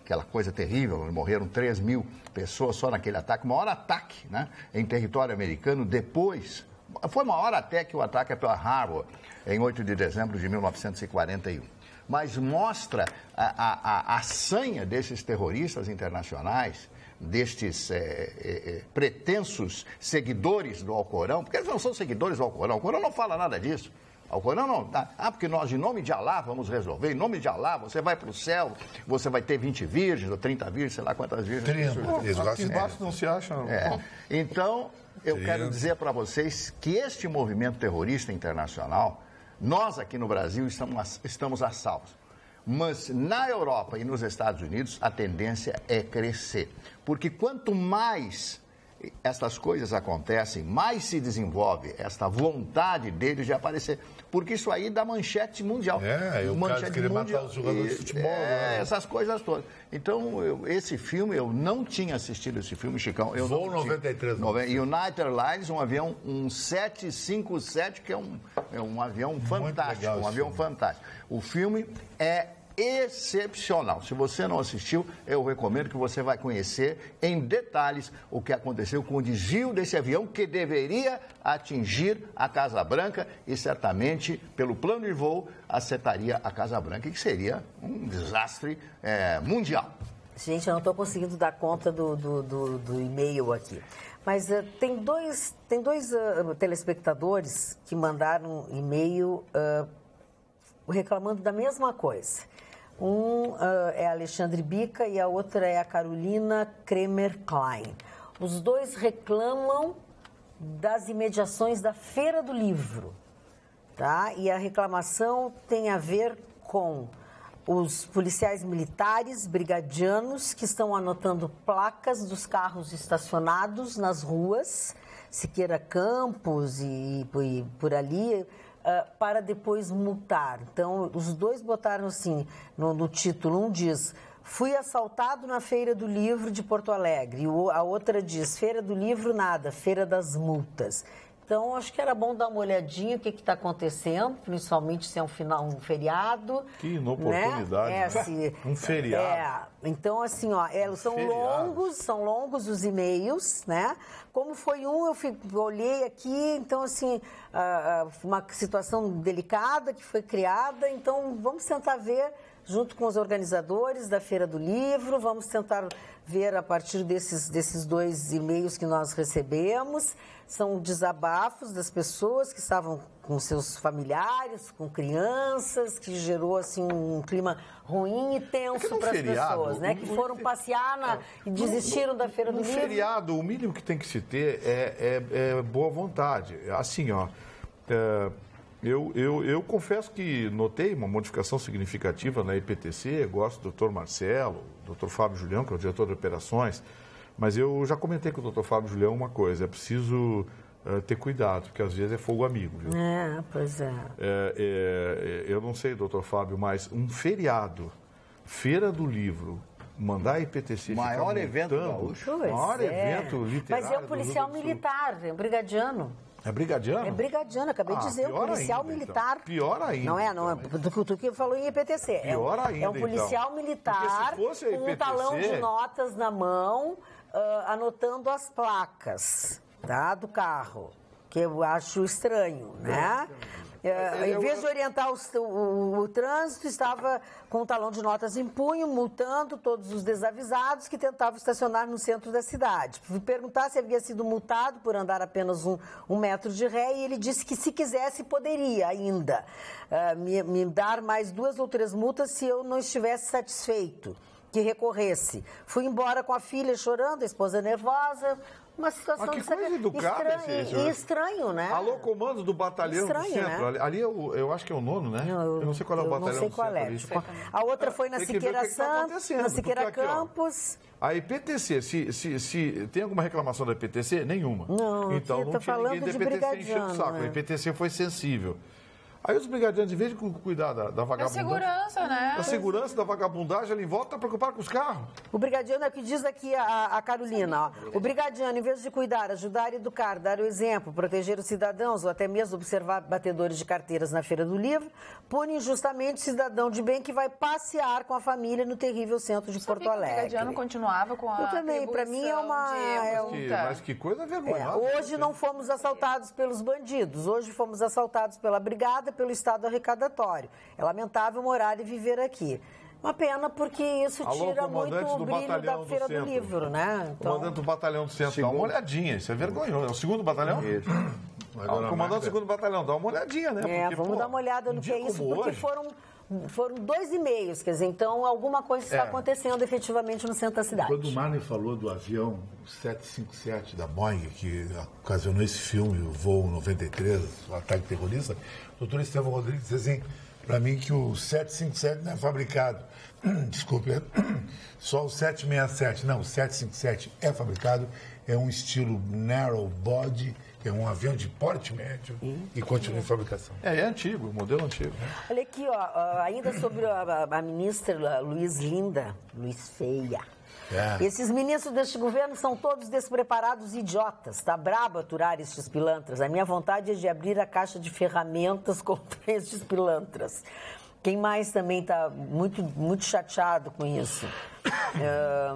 aquela coisa terrível, onde morreram 3 mil pessoas só naquele ataque, o maior ataque, né, em território americano. Depois, foi maior até que o ataque a Pearl Harbor, em 8 de dezembro de 1941. Mas mostra a sanha desses terroristas internacionais, destes pretensos seguidores do Alcorão, porque eles não são seguidores do Alcorão, o Alcorão não fala nada disso. O Alcorão não... porque nós, em nome de Alá, vamos resolver, em nome de Alá, você vai para o céu, você vai ter 20 virgens, ou 30 virgens, sei lá quantas virgens. 30. Aqui embaixo não se acha... Então, eu quero dizer para vocês que este movimento terrorista internacional, nós aqui no Brasil estamos a salvo. Mas na Europa e nos Estados Unidos, a tendência é crescer. Porque quanto mais essas coisas acontecem, mais se desenvolve esta vontade deles de aparecer. Porque isso aí dá manchete mundial. O cara queria matar os jogadores de futebol. Essas coisas todas. Então, esse filme, eu não tinha assistido esse filme, Chicão. Voo 93. United Airlines, um avião, um 757, que é um avião fantástico. Um avião fantástico. O filme é excepcional. Se você não assistiu, eu recomendo que você vai conhecer em detalhes o que aconteceu com o desvio desse avião que deveria atingir a Casa Branca e certamente, pelo plano de voo, acertaria a Casa Branca, que seria um desastre mundial. Gente, eu não estou conseguindo dar conta do e-mail aqui. Mas tem dois telespectadores que mandaram um e-mail reclamando da mesma coisa. Um é Alexandre Bica e a outra é a Carolina Kremer Klein. Os dois reclamam das imediações da Feira do Livro, tá? E a reclamação tem a ver com os policiais militares, brigadianos, que estão anotando placas dos carros estacionados nas ruas, Siqueira Campos e por ali, para depois multar. Então, os dois botaram assim, no título, um diz: fui assaltado na Feira do Livro de Porto Alegre, e a outra diz: Feira do Livro nada, Feira das Multas. Então, acho que era bom dar uma olhadinha o que está acontecendo, principalmente se é um feriado. Que inoportunidade, né? Um feriado. Então, assim, são longos os e-mails, né? Como foi eu olhei aqui, então, assim, uma situação delicada que foi criada, então vamos tentar ver, junto com os organizadores da Feira do Livro, vamos tentar ver a partir desses dois e-mails que nós recebemos. São desabafos das pessoas que estavam com seus familiares, com crianças, que gerou assim um clima ruim e tenso para as pessoas, né? Que foram passear e desistiram da Feira do Livro. No feriado, o mínimo que tem que se ter é boa vontade. Assim, ó, eu confesso que notei uma modificação significativa na IPTC, gosto do Dr. Marcelo, Dr. Fábio Julião, que é o diretor de operações, mas eu já comentei com o Dr. Fábio Julião uma coisa: é preciso ter cuidado, porque às vezes é fogo amigo, viu? Pois é. Eu não sei, Dr. Fábio, mas um feriado, Feira do Livro, mandar a IPTC maior evento gaúcho. Maior evento literário. Mas é um policial militar, é um brigadiano. É brigadiano? É brigadiano, acabei de dizer, um policial ainda, militar. Então. Pior ainda. Não é, tu que falou em IPTC. Pior ainda, é um policial militar com um talão de notas na mão, anotando as placas, tá, do carro, que eu acho estranho, né? Em vez de orientar o trânsito, estava com um talão de notas em punho, multando todos os desavisados que tentavam estacionar no centro da cidade. Fui perguntar se havia sido multado por andar apenas um metro de ré, e ele disse que, se quisesse, poderia ainda me dar mais 2 ou 3 multas se eu não estivesse satisfeito, que recorresse. Fui embora com a filha chorando, a esposa nervosa. Uma situação que coisa educada, estranho, né? Alô, comando do batalhão do centro. Né? Ali eu acho que é o 9º, né? eu não sei qual é o batalhão do centro. A outra foi na Siqueira Santos, na Siqueira Campos. A IPTC, se tem alguma reclamação da IPTC? Nenhuma. Não, então não tinha ninguém da IPTC enchendo o saco. A IPTC foi sensível. Aí os brigadianos, em vez de cuidar da vagabundagem... A segurança, né? A segurança da vagabundagem, ele volta está preocupado com os carros. O brigadiano é o que diz aqui a Carolina. Ó. O brigadiano, em vez de cuidar, ajudar, educar, dar o exemplo, proteger os cidadãos ou até mesmo observar batedores de carteiras na Feira do Livro, pune injustamente o cidadão de bem que vai passear com a família no terrível centro de Porto Alegre. O brigadiano continuava com a Eu também, para mim é uma... Mas que coisa vergonhosa. Hoje não fomos assaltados pelos bandidos, hoje fomos assaltados pela brigada, pelo Estado arrecadatório. É lamentável morar e viver aqui. Uma pena, porque isso tira muito o brilho da Feira do Livro, né? Então... Comandante do Batalhão do Centro, dá uma olhadinha, isso é vergonhoso. É o 2º batalhão? Isso. Comandante do 2º batalhão, dá uma olhadinha, né? Porque, vamos dar uma olhada no que é isso, porque foram 2 e-mails, quer dizer, então alguma coisa está acontecendo efetivamente no centro da cidade. Quando o Marne falou do avião 757 da Boeing, que ocasionou esse filme, o voo 93, o ataque terrorista, o doutor Estevão Rodrigues disse assim, para mim, que o 757 não é fabricado. Desculpe, só o 767. Não, o 757 é fabricado, é um estilo narrow body, é um avião de porte médio e continua em fabricação. É antigo, modelo antigo. Né? Olha aqui, ó, ainda sobre a ministra Luiz Feia. Esses ministros deste governo são todos despreparados e idiotas. Tá brabo aturar estes pilantras. A minha vontade é de abrir a caixa de ferramentas contra estes pilantras. Quem mais também está muito chateado com isso?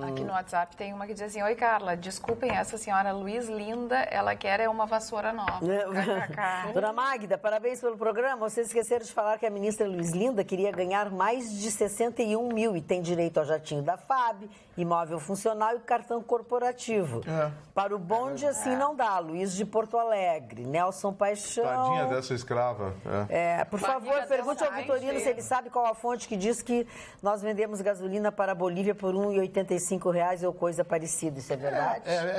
Aqui no WhatsApp tem uma que diz assim: oi, Carla, desculpem essa senhora Luiz Linda, ela quer uma vassoura nova. Dona Magda, parabéns pelo programa. Vocês esqueceram de falar que a ministra Luiz Linda queria ganhar mais de 61 mil e tem direito ao jatinho da FAB, imóvel funcional e cartão corporativo. Para o bonde, assim não dá. Luiz de Porto Alegre, Nelson Paixão. Tadinha dessa escrava. Por favor, pergunte ao Vitorino se ele sabe qual a fonte que diz que nós vendemos gasolina para a Bolívia por R$ 1,85 ou coisa parecida. Isso é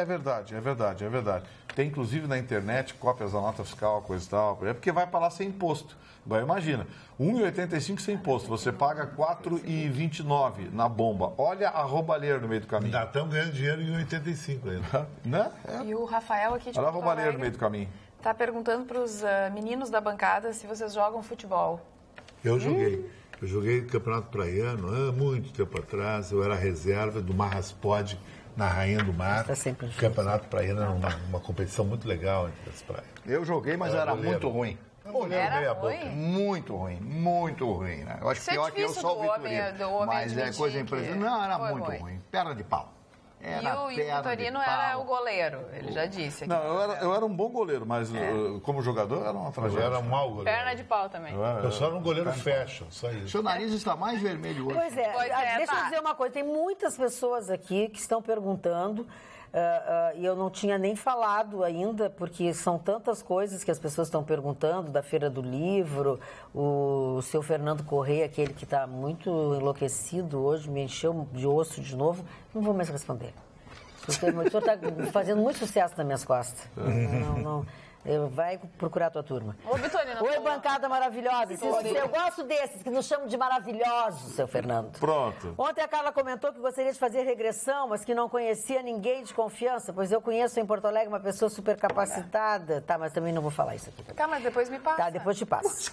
verdade? É verdade. Tem, inclusive, na internet, cópias da nota fiscal, coisa e tal. É porque vai para lá sem imposto. Agora, imagina, R$ 1,85 sem imposto. Você paga R$ 4,29 na bomba. Olha a roubalheira no meio do caminho. Ainda estão ganhando dinheiro em 85 ainda. Né? E o Rafael aqui de Olha a Porto roubalheira Alegre no meio do caminho. Está perguntando para os meninos da bancada se vocês jogam futebol. Eu joguei. Eu joguei Campeonato Praiano há muito tempo atrás. Eu era reserva do Marraspod na Rainha do Mar. O Campeonato Praiano era uma competição muito legal entre as praias. Eu joguei, mas era muito ruim. Era ruim? Muito ruim, né? Eu acho que pior que eu sou o Vitorino. Mas é coisa impressionante. Não, era muito ruim. Perna de pau. E o Vitorino era o goleiro, ele já disse. Não, eu era um bom goleiro, mas como jogador era uma tragédia. Eu era um mau goleiro. Perna de pau também. Eu só era um goleiro fashion, só isso. Seu nariz está mais vermelho hoje. Pois é, deixa eu dizer uma coisa. Tem muitas pessoas aqui que estão perguntando, e eu não tinha nem falado ainda, porque são tantas coisas que as pessoas estão perguntando, da Feira do Livro, o seu Fernando Corrêa, aquele que está muito enlouquecido hoje, me encheu de osso de novo, não vou mais responder. O senhor está fazendo muito sucesso nas minhas costas. Não. Vai procurar a tua turma. Ô, Vitorino, oi, bancada maravilhosa. Eu gosto desses que nos chamam de maravilhosos, seu Fernando. Pronto. Ontem a Carla comentou que gostaria de fazer regressão, mas que não conhecia ninguém de confiança, pois eu conheço em Porto Alegre uma pessoa super capacitada. Tá, mas também não vou falar isso aqui. Tá, mas depois me passa. Tá, depois te passo.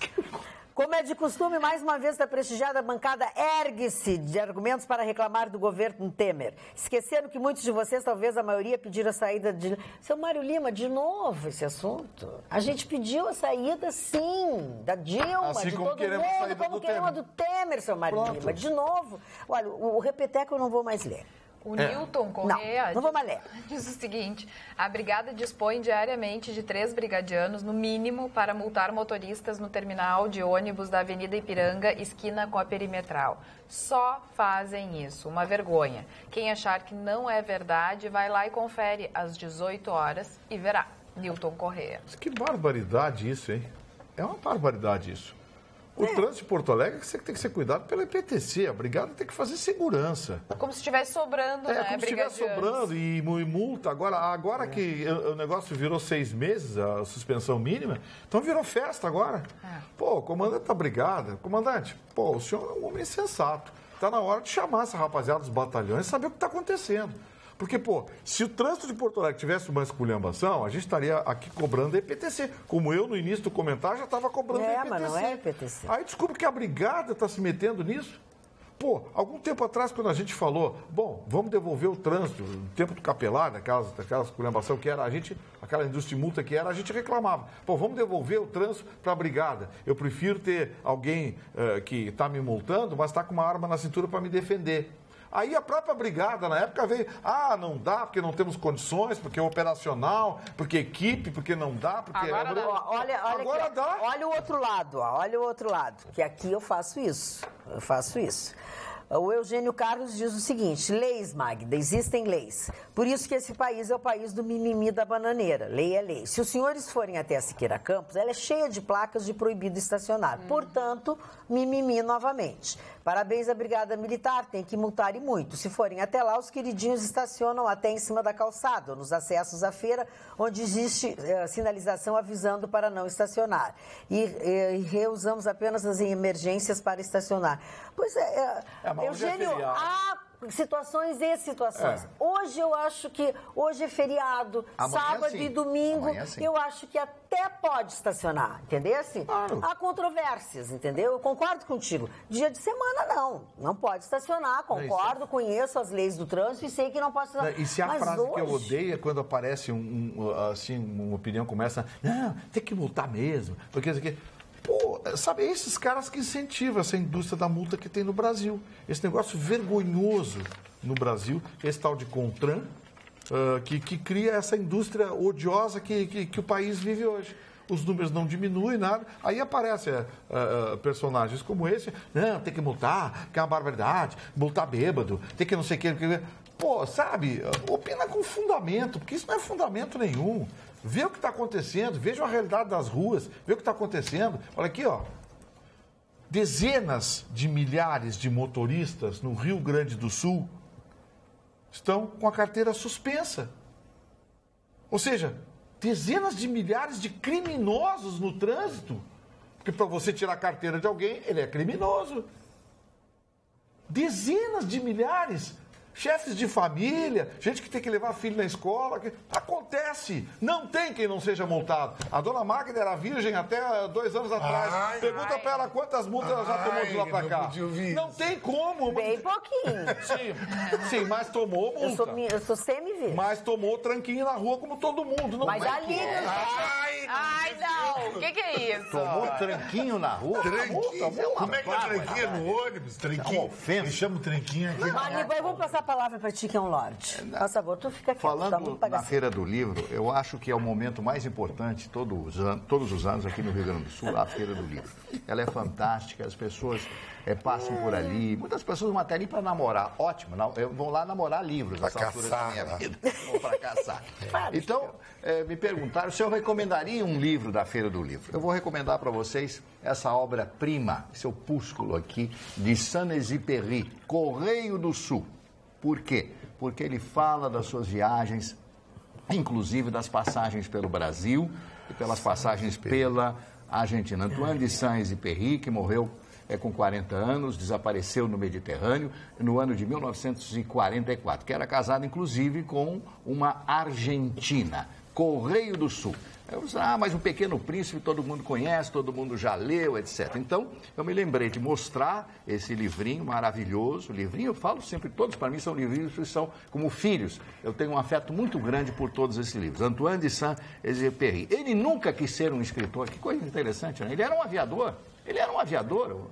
Como é de costume, mais uma vez da prestigiada bancada ergue-se de argumentos para reclamar do governo Temer. Esqueceram que muitos de vocês, talvez a maioria, pediram a saída de... Seu Mário Lima, de novo esse assunto. A gente pediu a saída, sim, da Dilma, assim de como todo queremos mundo, saída como do queremos Temer. do Temer, seu Mário Lima. De novo. Olha, o repeteco eu não vou mais ler. O Newton Corrêa não vou mais ler. Diz o seguinte: a brigada dispõe diariamente de 3 brigadianos, no mínimo, para multar motoristas no terminal de ônibus da Avenida Ipiranga, esquina com a Perimetral. Só fazem isso. Uma vergonha. Quem achar que não é verdade, vai lá e confere às 18 horas e verá. Newton Corrêa. Que barbaridade isso, hein? É uma barbaridade isso. O trânsito de Porto Alegre você tem que ser cuidado pela IPTC. A brigada tem que fazer segurança. Como se estivesse sobrando, né? Como se estivesse sobrando e multa. Agora que o negócio virou 6 meses, a suspensão mínima, então virou festa agora. Pô, o comandante da brigada. Comandante, o senhor é um homem sensato. Está na hora de chamar essa rapaziada dos batalhões e saber o que está acontecendo. Porque, se o trânsito de Porto Alegre tivesse uma esculhambação, a gente estaria aqui cobrando a IPTC. Como eu, no início do comentário, já estava cobrando a IPTC. Mas não é IPTC. Aí descobre que a brigada está se metendo nisso. Algum tempo atrás, quando a gente falou, vamos devolver o trânsito, no tempo do capelar, daquela esculhambação que era, aquela indústria de multa que era, a gente reclamava. Vamos devolver o trânsito para a brigada. Eu prefiro ter alguém que está me multando, mas está com uma arma na cintura para me defender. Aí a própria brigada, na época, veio, não dá, porque não temos condições, porque é operacional, porque equipe, porque não dá, porque... Agora dá. Olha o outro lado, que aqui eu faço isso. O Eugênio Carlos diz o seguinte: leis, Magda, existem leis. Por isso que esse país é o país do mimimi da bananeira. Lei é lei. Se os senhores forem até a Siqueira Campos, ela é cheia de placas de proibido estacionar. Portanto, mimimi novamente. Parabéns à Brigada Militar, tem que multar e muito. Se forem até lá, os queridinhos estacionam até em cima da calçada, ou nos acessos à feira, onde existe sinalização avisando para não estacionar. E reusamos apenas as emergências para estacionar. Pois Eugênio, há situações e situações. Hoje eu acho que hoje é feriado, amanhã, sábado e domingo, eu acho que até pode estacionar, entendeu? Claro. Há controvérsias, entendeu? Eu concordo contigo. Dia de semana não pode estacionar, concordo, conheço as leis do trânsito e sei que não pode estacionar. E se a frase que eu odeio é quando aparece uma opinião começa, não, tem que multar mesmo, porque isso aqui... sabe, esses caras que incentivam essa indústria da multa que tem no Brasil. Esse negócio vergonhoso no Brasil, esse tal de CONTRAN, que cria essa indústria odiosa que o país vive hoje. Os números não diminuem, nada. Aí aparecem personagens como esse. Não, tem que multar, que é uma barbaridade. Multar bêbado, tem que não sei o que. Pô, sabe, opina com fundamento, porque isso não é fundamento nenhum. Vê o que está acontecendo, veja a realidade das ruas, vê o que está acontecendo. Olha aqui, ó. Dezenas de milhares de motoristas no Rio Grande do Sul estão com a carteira suspensa. Ou seja, dezenas de milhares de criminosos no trânsito. Porque para você tirar a carteira de alguém, ele é criminoso. Dezenas de milhares. Chefes de família, gente que tem que levar filho na escola. Acontece. Não tem quem não seja multado. A dona Magda era virgem até 2 anos atrás. Pergunta para ela quantas multas ela já tomou de lá para cá. Não tem como. Bem pouquinho. Sim, mas tomou multa. Eu sou semi-virgem. Mas tomou tranquinho na rua como todo mundo. Não mas é ali... Ai, não. O que é isso? Tomou tranquinho na rua? Tranquinho. Como é que é tranquinho no ônibus? Tranquinho. Me chama o tranquinho aqui. Eu vou passar a palavra para ti, que é um lorde. Por favor, tu fica quieto. Falando na Feira do Livro, eu acho que é o momento mais importante todos os anos aqui no Rio Grande do Sul, a Feira do Livro. Ela é fantástica, as pessoas passam por ali. Muitas pessoas vão até ali para namorar. Ótimo, vão lá namorar livros nessa altura da minha vida. Vão para caçar. Então, me perguntaram se eu recomendaria um livro da Feira do Livro. Eu vou recomendar para vocês essa obra-prima, esse opúsculo aqui, de Saint-Exupéry, Correio do Sul. Por quê? Porque ele fala das suas viagens, inclusive das passagens pelo Brasil e pelas passagens pela Argentina. Antoine de Saint-Exupéry, que morreu com 40 anos, desapareceu no Mediterrâneo no ano de 1944, que era casado, inclusive, com uma argentina, Correio do Sul. Eu disse, mas o Pequeno Príncipe todo mundo conhece, todo mundo já leu, etc. Então, eu me lembrei de mostrar esse livrinho maravilhoso. Livrinho, eu falo sempre, todos para mim são livrinhos que são como filhos. Eu tenho um afeto muito grande por todos esses livros. Antoine de Saint-Exupéry. Ele nunca quis ser um escritor, que coisa interessante, né? Ele era um aviador.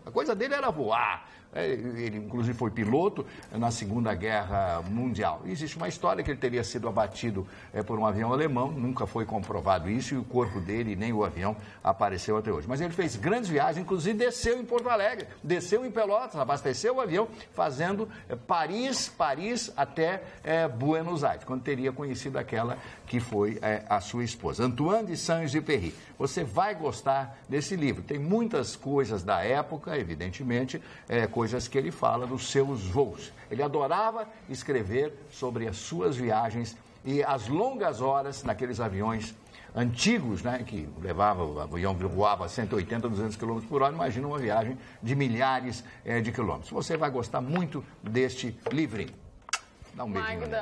A coisa dele era voar. Ele, inclusive, foi piloto na Segunda Guerra Mundial. Existe uma história que ele teria sido abatido por um avião alemão, nunca foi comprovado isso, e o corpo dele, nem o avião, apareceu até hoje. Mas ele fez grandes viagens, inclusive desceu em Porto Alegre, desceu em Pelotas, abasteceu o avião, fazendo Paris até Buenos Aires, quando teria conhecido aquela que foi a sua esposa. Antoine de Saint-Exupéry. Você vai gostar desse livro. Tem muitas coisas da época, evidentemente, coisas que ele fala dos seus voos. Ele adorava escrever sobre as suas viagens e as longas horas naqueles aviões antigos, né, que o avião voava 180, 200 km por hora. Imagina uma viagem de milhares de quilômetros. Você vai gostar muito deste livrinho. Dá um beijinho. Magda,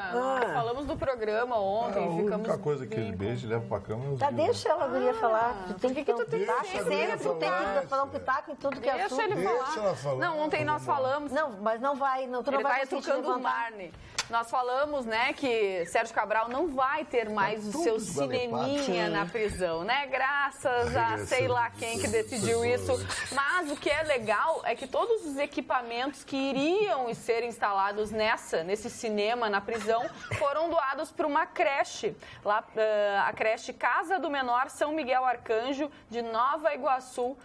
falamos do programa ontem, ficamos... A única coisa que ele beija e leva pra cama é os livros. Deixa ela, guria, falar. Tu tem que tu tem que falar um pitaco em tudo que é assunto. Deixa ele falar. Não, ontem nós falamos... Não, mas não vai... Não, tu não vai retrucando o Marne. Nós falamos, né, que Sérgio Cabral não vai ter mais o seu cineminha na prisão, né? Graças a sei lá quem que decidiu isso. Mas o que é legal é que todos os equipamentos que iriam ser instalados nesse cinema na prisão foram doados para uma creche. Lá, a creche Casa do Menor São Miguel Arcanjo, de Nova Iguaçu,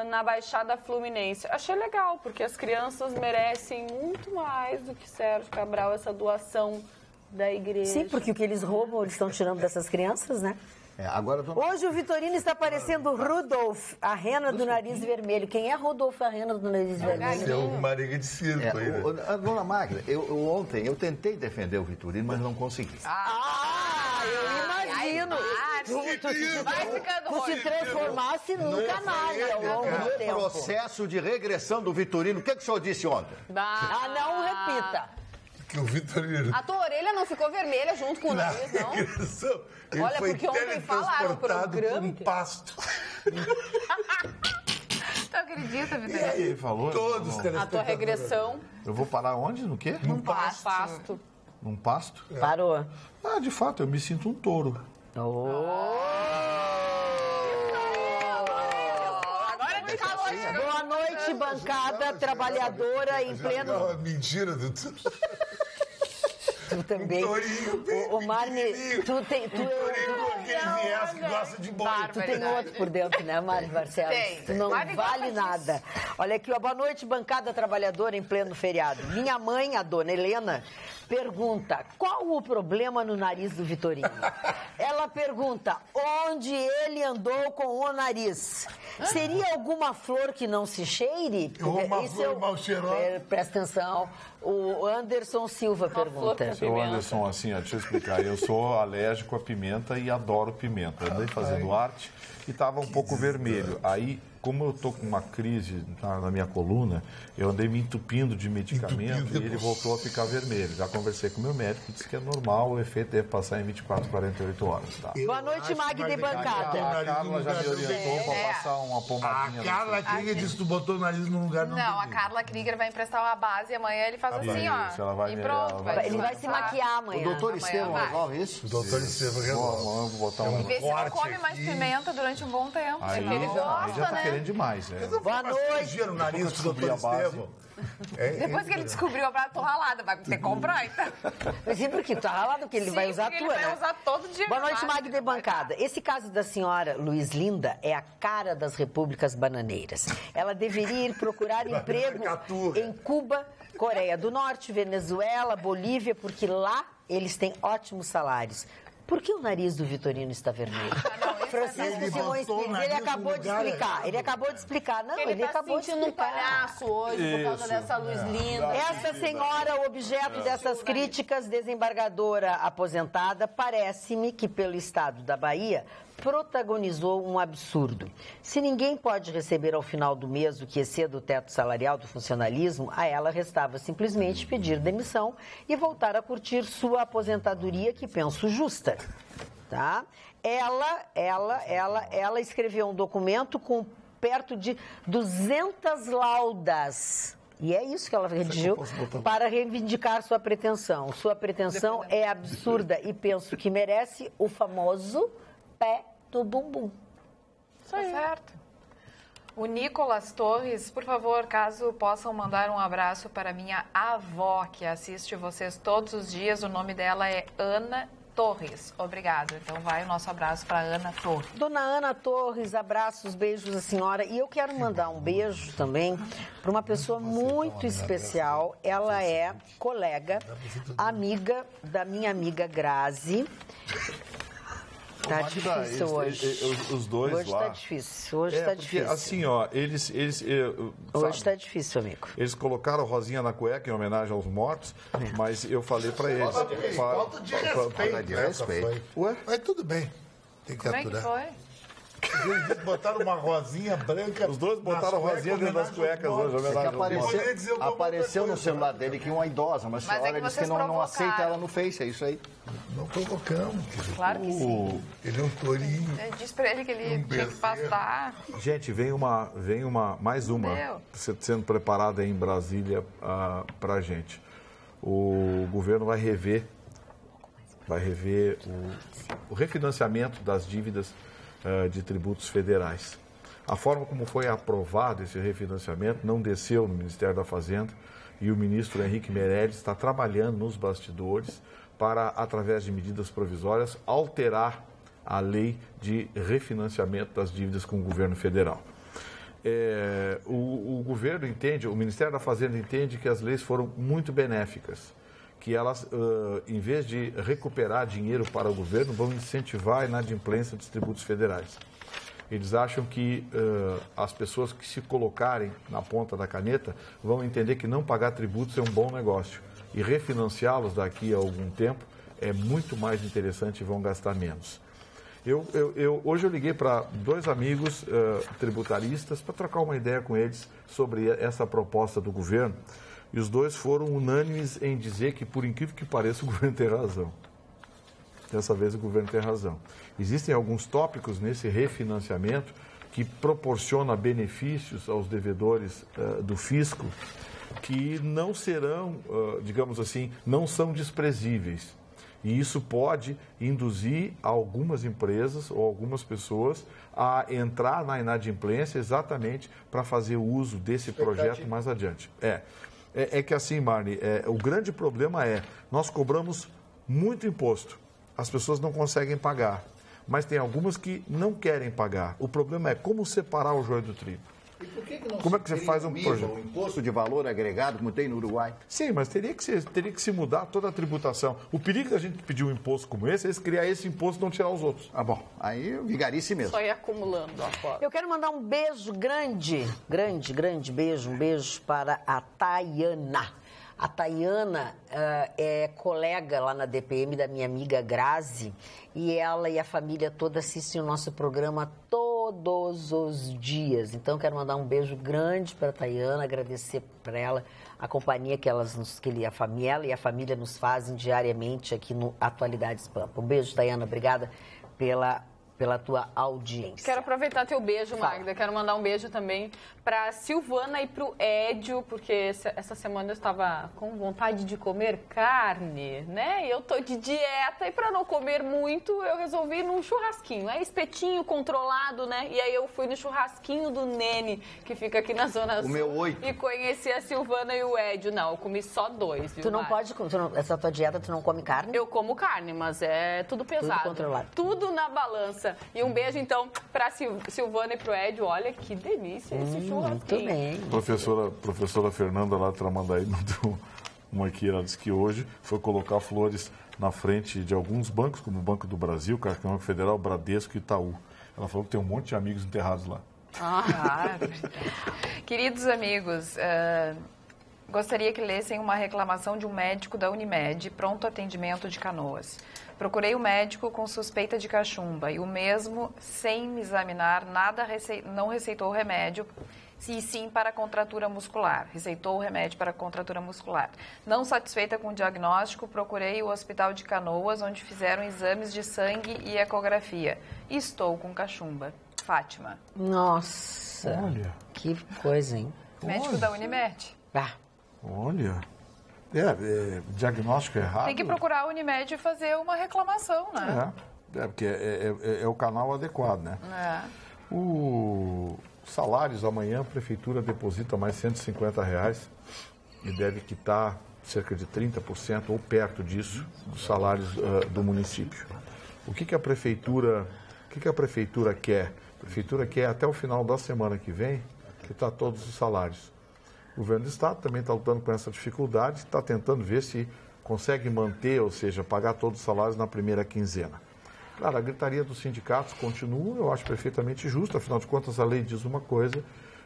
na Baixada Fluminense. Achei legal, porque as crianças merecem muito mais do que Sérgio Cabral, essa doação da igreja. Sim, porque o que eles roubam, eles estão tirando dessas crianças, né? Hoje o Vitorino está parecendo Rudolf, a rena do nariz vermelho. Quem é Rudolf, a rena do nariz vermelho? Esse é o mariga de circo aí, né? Dona Magda, ontem eu tentei defender o Vitorino, mas não consegui. Eu imagino. Tu se transformasse num canalha ao longo do tempo. Processo de regressão do Vitorino. O que o senhor disse ontem? Não repita. Que o Vitorino... A tua orelha não ficou vermelha junto com o nariz, não? Ele olha, foi porque ontem falaram no programa... por um pasto. Tu acredita, Vitorino? Ele falou? Todos A tua regressão... Eu vou parar onde? No quê? Num pasto. Num pasto? Parou. De fato, eu me sinto um touro. Agora te calou Boa noite, bancada trabalhadora em pleno... Mentira do... Tu também. O Marne, tu tem... Aquele viés que gosta de boi. Tu tem outro por dentro, né, Marne Barcelos? Tem. Tu não vale nada. Olha aqui, ó, boa noite, bancada trabalhadora em pleno feriado. Minha mãe, a dona Helena, pergunta, qual o problema no nariz do Vitorino? Ela pergunta, onde ele andou com o nariz? Seria alguma flor que não se cheire? Ou uma flor mal cheirosa? Presta atenção. O Anderson Silva pergunta. Seu Anderson, assim, ó, deixa eu explicar. Eu sou alérgico a pimenta e adoro pimenta. Eu andei fazendo arte e estava um pouco vermelho. Aí, como eu tô com uma crise na minha coluna, eu andei me entupindo de medicamento e ele voltou a ficar vermelho. Já conversei com o meu médico, disse que é normal, o efeito deve passar em 24, 48 horas. Tá? Boa noite, Magda e bancada. A Carla já me orientou para passar uma pomadinha. A Carla Krieger disse que tu botou o nariz no lugar não a Carla Krieger vai emprestar uma base e amanhã ele faz assim, ó. E pronto. Ele vai se maquiar amanhã. O doutor Estevam resolve isso? O doutor Estevam resolve. Vou botar E vê se não come mais pimenta durante um bom tempo. Porque ele gosta, já tá né? querendo demais, né? Boa noite. No nariz do doutor Estevam. Depois que ele descobriu a base, tô ralada, vai ter que comprar, então. Mas sim, porque tu tá ralado, que ele vai usar a tua, ele vai né? usar todo dia. Boa noite, Magda e bancada. Esse caso da senhora Luiz Linda é a cara das repúblicas bananeiras. Ela deveria ir procurar emprego em Cuba, Coreia do Norte, Venezuela, Bolívia, porque lá eles têm ótimos salários. Por que o nariz do Vitorino está vermelho? Francisco Simões Pires, ele acabou de explicar. Ele acabou de explicar. Não, ele acabou de explicar. Ele tá sentindo um palhaço hoje por causa dessa luz linda. Essa senhora, objeto dessas críticas, desembargadora aposentada, parece-me que pelo estado da Bahia protagonizou um absurdo. Se ninguém pode receber ao final do mês o que exceda o teto salarial do funcionalismo, a ela restava simplesmente pedir demissão e voltar a curtir sua aposentadoria, que penso justa. Tá? Ela escreveu um documento com perto de 200 laudas. E é isso que ela redigiu para reivindicar sua pretensão. Sua pretensão é absurda e penso que merece o famoso pé do bumbum. Tá certo. O Nicolas Torres, por favor, caso possam mandar um abraço para minha avó, que assiste vocês todos os dias. O nome dela é Ana Torres. Obrigado. Então vai o nosso abraço para Ana Torres. Dona Ana Torres, abraços, beijos à senhora. E eu quero mandar um beijo também para uma pessoa muito especial. Ela é colega, amiga da minha amiga Grazi. Tá difícil hoje. Os dois hoje lá. Tá difícil. Hoje tá difícil. Assim, ó, eles hoje tá difícil, amigo. Eles colocaram Rosinha na cueca em homenagem aos mortos, mas eu falei pra eles. Falta de respeito. Ué? Mas tudo bem. Tem que Como é que aturar. foi? Eles botaram uma rosinha branca. Os dois botaram rosinha dentro das cuecas hoje, apareceu no celular dele que uma idosa, uma senhora disse que não aceita ela no Face, é isso aí. Não colocamos. Claro que sim. Ele é um tourinho. Diz pra ele que ele tinha que passar. Gente, vem mais uma sendo preparada aí em Brasília pra gente. O governo vai rever o refinanciamento das dívidas de tributos federais. A forma como foi aprovado esse refinanciamento não desceu no Ministério da Fazenda e o ministro Henrique Meirelles está trabalhando nos bastidores para, através de medidas provisórias, alterar a lei de refinanciamento das dívidas com o governo federal. O governo entende, o Ministério da Fazenda entende que as leis foram muito benéficas, que elas, em vez de recuperar dinheiro para o governo, vão incentivar a inadimplência dos tributos federais. Eles acham que as pessoas que se colocarem na ponta da caneta vão entender que não pagar tributos é um bom negócio e refinanciá-los daqui a algum tempo é muito mais interessante e vão gastar menos. Hoje eu liguei para dois amigos tributaristas para trocar uma ideia com eles sobre essa proposta do governo. E os dois foram unânimes em dizer que, por incrível que pareça, o governo tem razão. Dessa vez o governo tem razão. Existem alguns tópicos nesse refinanciamento que proporciona benefícios aos devedores do fisco que não serão, digamos assim, não são desprezíveis. E isso pode induzir algumas empresas ou algumas pessoas a entrar na inadimplência exatamente para fazer uso desse projeto mais adiante. É que assim, Marli, o grande problema nós cobramos muito imposto, as pessoas não conseguem pagar, mas tem algumas que não querem pagar. O problema é como separar o joio do trigo. E por que não como é que você faz um projeto? O imposto de valor agregado, como tem no Uruguai? Sim, mas teria que se mudar toda a tributação. O perigo da gente pedir um imposto como esse é criar esse imposto e não tirar os outros. Ah, bom, aí vigarice mesmo. Só ir acumulando lá fora. Eu quero mandar um beijo grande beijo, um beijo para a Tayana. A Tayana é colega lá na DPM da minha amiga Grazi e ela e a família toda assistem o nosso programa todos os dias. Então, quero mandar um beijo grande para a Tayana, agradecer para ela a companhia que ela e a família nos fazem diariamente aqui no Atualidades Pampa. Um beijo, Tayana, obrigada pela tua audiência. Quero aproveitar teu beijo, Magda. Quero mandar um beijo também para Silvana e para o Édio, porque essa semana eu estava com vontade de comer carne, né? Eu tô de dieta e para não comer muito, eu resolvi ir num churrasquinho. É espetinho controlado, né? E aí eu fui no churrasquinho do Nene, que fica aqui na Zona Sul. O meu 8. E conheci a Silvana e o Édio. Não, eu comi só 2, viu, Tu não pode, essa tua dieta, tu não come carne? Eu como carne, mas é tudo pesado. Tudo controlado. Tudo na balança. E um beijo, então, para Silvana e para o Édio. Olha que delícia esse churrasquinho. Muito bem. Professora Fernanda lá de Tramandaí mandou uma aqui. Ela disse que hoje foi colocar flores na frente de alguns bancos, como o Banco do Brasil, Caixa Econômica Federal, Bradesco e Itaú. Ela falou que tem um monte de amigos enterrados lá. Queridos amigos, gostaria que lessem uma reclamação de um médico da Unimed, pronto atendimento de Canoas. Procurei o médico com suspeita de cachumba e o mesmo, sem me examinar, não receitou remédio, e sim para contratura muscular. Receitou o remédio para contratura muscular. Não satisfeita com o diagnóstico, procurei o Hospital de Canoas, onde fizeram exames de sangue e ecografia. E estou com cachumba. Fátima. Nossa, olha, que coisa, hein? Médico da Unimed. Olha, diagnóstico errado. Tem que procurar a Unimed e fazer uma reclamação, né? Porque é o canal adequado, né? Os salários, amanhã a Prefeitura deposita mais R$150 e deve quitar cerca de 30% ou perto disso dos salários do município. O que a Prefeitura quer? A Prefeitura quer, até o final da semana que vem, quitar todos os salários. O governo do Estado também está lutando com essa dificuldade, está tentando ver se consegue manter, ou seja, pagar todos os salários na primeira quinzena. Claro, a gritaria dos sindicatos continua, eu acho perfeitamente justo, afinal de contas a lei diz uma coisa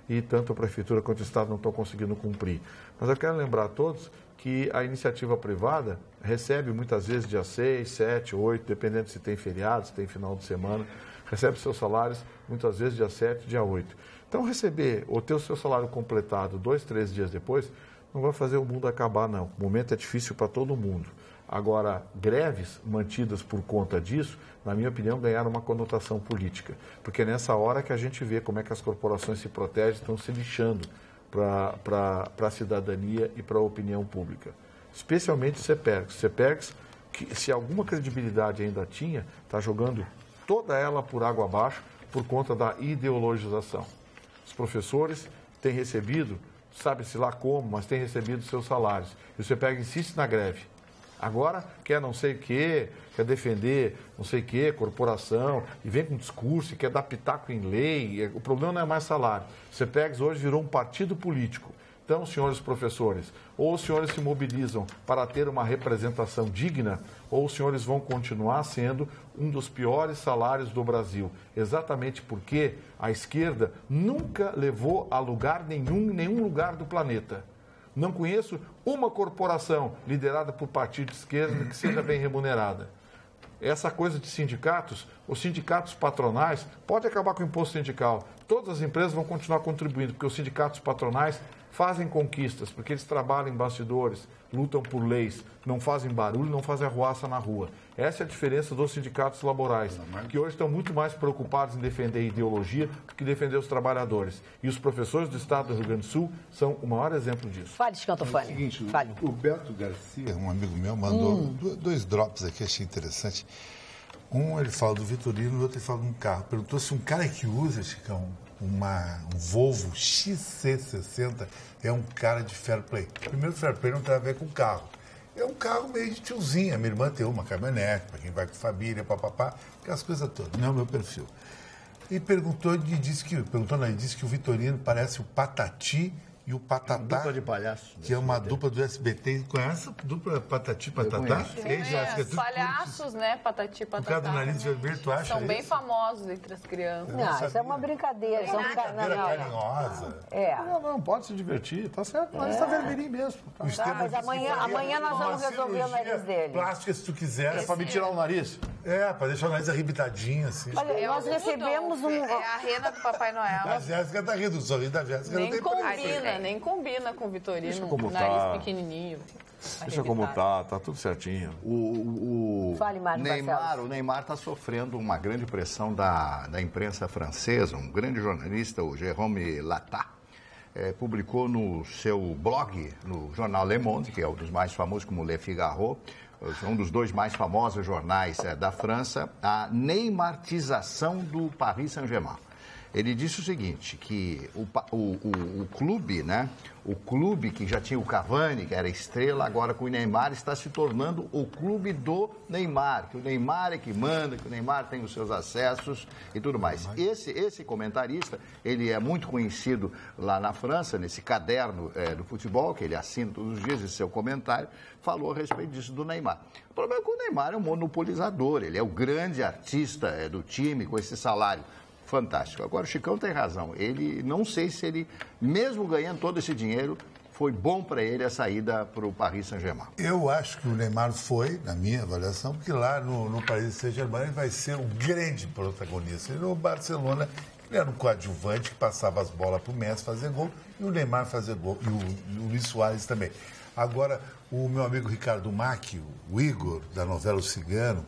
e tanto a Prefeitura quanto o Estado não estão conseguindo cumprir. Mas eu quero lembrar a todos que a iniciativa privada recebe muitas vezes dia 6, 7, 8, dependendo se tem feriado, se tem final de semana, recebe seus salários muitas vezes dia 7, dia 8. Então receber ou ter o seu salário completado 2, 3 dias depois não vai fazer o mundo acabar, não. O momento é difícil para todo mundo. Agora, greves mantidas por conta disso, na minha opinião, ganharam uma conotação política. Porque é nessa hora que a gente vê como é que as corporações se protegem, estão se lixando para a cidadania e para a opinião pública. Especialmente o CEPERGS. CEPERGS, que se alguma credibilidade ainda tinha, está jogando toda ela por água abaixo por conta da ideologização. Os professores têm recebido, sabe-se lá como, mas têm recebido seus salários. E o CEPERGS insiste na greve. Agora quer não sei o quê, quer defender não sei o quê, corporação, e vem com discurso, e quer dar pitaco em lei. O problema não é mais salário. O CEPERGS hoje virou um partido político. Então, senhores professores, ou os senhores se mobilizam para ter uma representação digna, ou os senhores vão continuar sendo um dos piores salários do Brasil. Exatamente porque a esquerda nunca levou a lugar nenhum, em nenhum lugar do planeta. Não conheço uma corporação liderada por partido de esquerda que seja bem remunerada. Essa coisa de sindicatos, os sindicatos patronais, pode acabar com o imposto sindical. Todas as empresas vão continuar contribuindo, porque os sindicatos patronais fazem conquistas, porque eles trabalham em bastidores, lutam por leis, não fazem barulho, não fazem arruaça na rua. Essa é a diferença dos sindicatos laborais, que hoje estão muito mais preocupados em defender a ideologia do que defender os trabalhadores. E os professores do Estado do Rio Grande do Sul são o maior exemplo disso. Fale, Chicão Tofani. É o seguinte, Fale. o Beto Garcia, um amigo meu, mandou 2 drops aqui, achei interessante. Um ele fala do Vitorino, o outro ele fala de um carro. Perguntou se um cara que usa, Chicão, um Volvo XC60 é um cara de fair play. Primeiro, fair play não tem a ver com carro. É um carro meio de tiozinha. Minha irmã tem uma caminhonete, para quem vai com família, papapá, aquelas coisas todas. Não é o meu perfil. E perguntou, ele disse que o Vitorino parece o Patati e o Patatá. Dupla de palhaços. Que é uma dupla do SBT. Conhece a dupla Patati e Patatá? Palhaços, né? Patati e Patatá. O cara do nariz vermelho, tu acha? São bem famosos entre as crianças. Não, isso é uma brincadeira. Isso é uma brincadeira carinhosa. Não, pode se divertir, tá certo, mas está vermelhinho mesmo. Mas amanhã nós vamos resolver o nariz dele. Plástica, se tu quiser. É para me tirar o nariz? Para deixar o nariz arrebitadinho, assim. Olha, nós recebemos É a rena do Papai Noel. A Jéssica tá rindo, o sorriso da Jéssica não tem problema. Nem combina com o Vitorino. Deixa como nariz tá. pequenininho. Deixa como tá tudo certinho. Fale, Mário Barcelos. O Neymar está sofrendo uma grande pressão da imprensa francesa. Um grande jornalista, o Jérôme Lattat, publicou no seu blog, no jornal Le Monde, que é um dos mais famosos, como Le Figaro, um dos 2 mais famosos jornais da França, a neymartização do Paris Saint-Germain. Ele disse o seguinte, que o clube, né? O clube que já tinha o Cavani, que era estrela, agora com o Neymar, está se tornando o clube do Neymar, que o Neymar é que manda, que o Neymar tem os seus acessos e tudo mais. Esse comentarista, ele é muito conhecido lá na França, nesse caderno do futebol, que ele assina todos os dias, esse seu comentário, falou a respeito disso do Neymar. O problema é que o Neymar é um monopolizador, ele é o grande artista do time com esse salário fantástico. Agora, o Chicão tem razão. Ele, não sei se ele, mesmo ganhando todo esse dinheiro, foi bom para ele a saída para o Paris Saint-Germain. Eu acho que o Neymar foi, na minha avaliação, porque lá no Paris Saint-Germain ele vai ser o grande protagonista. E no Barcelona, ele era um coadjuvante que passava as bolas para o Messi fazer gol e o Neymar fazer gol. E o Luis Soares também. Agora, o meu amigo Ricardo Mack, o Igor, da novela O Cigano,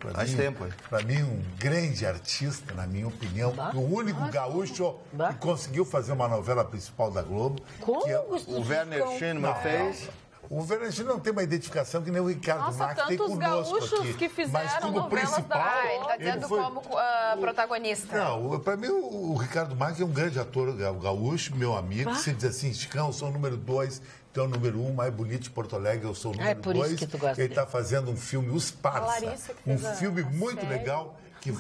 para mim um grande artista, na minha opinião, o único gaúcho que conseguiu fazer uma novela principal da Globo. Como? Que é O Werner Schindler fez... O Werner Schindler não tem uma identificação que nem o Ricardo Mack tem conosco gaúchos aqui. que fizeram mas como novelas principal, ele está dizendo como protagonista. Não, para mim o Ricardo Mack é um grande ator gaúcho, meu amigo. Você diz assim, Chicão, eu sou o número 2, tu é o número 1, mais bonito de Porto Alegre, eu sou o número 2. Ele está fazendo um filme, Os Parça. Um filme muito legal que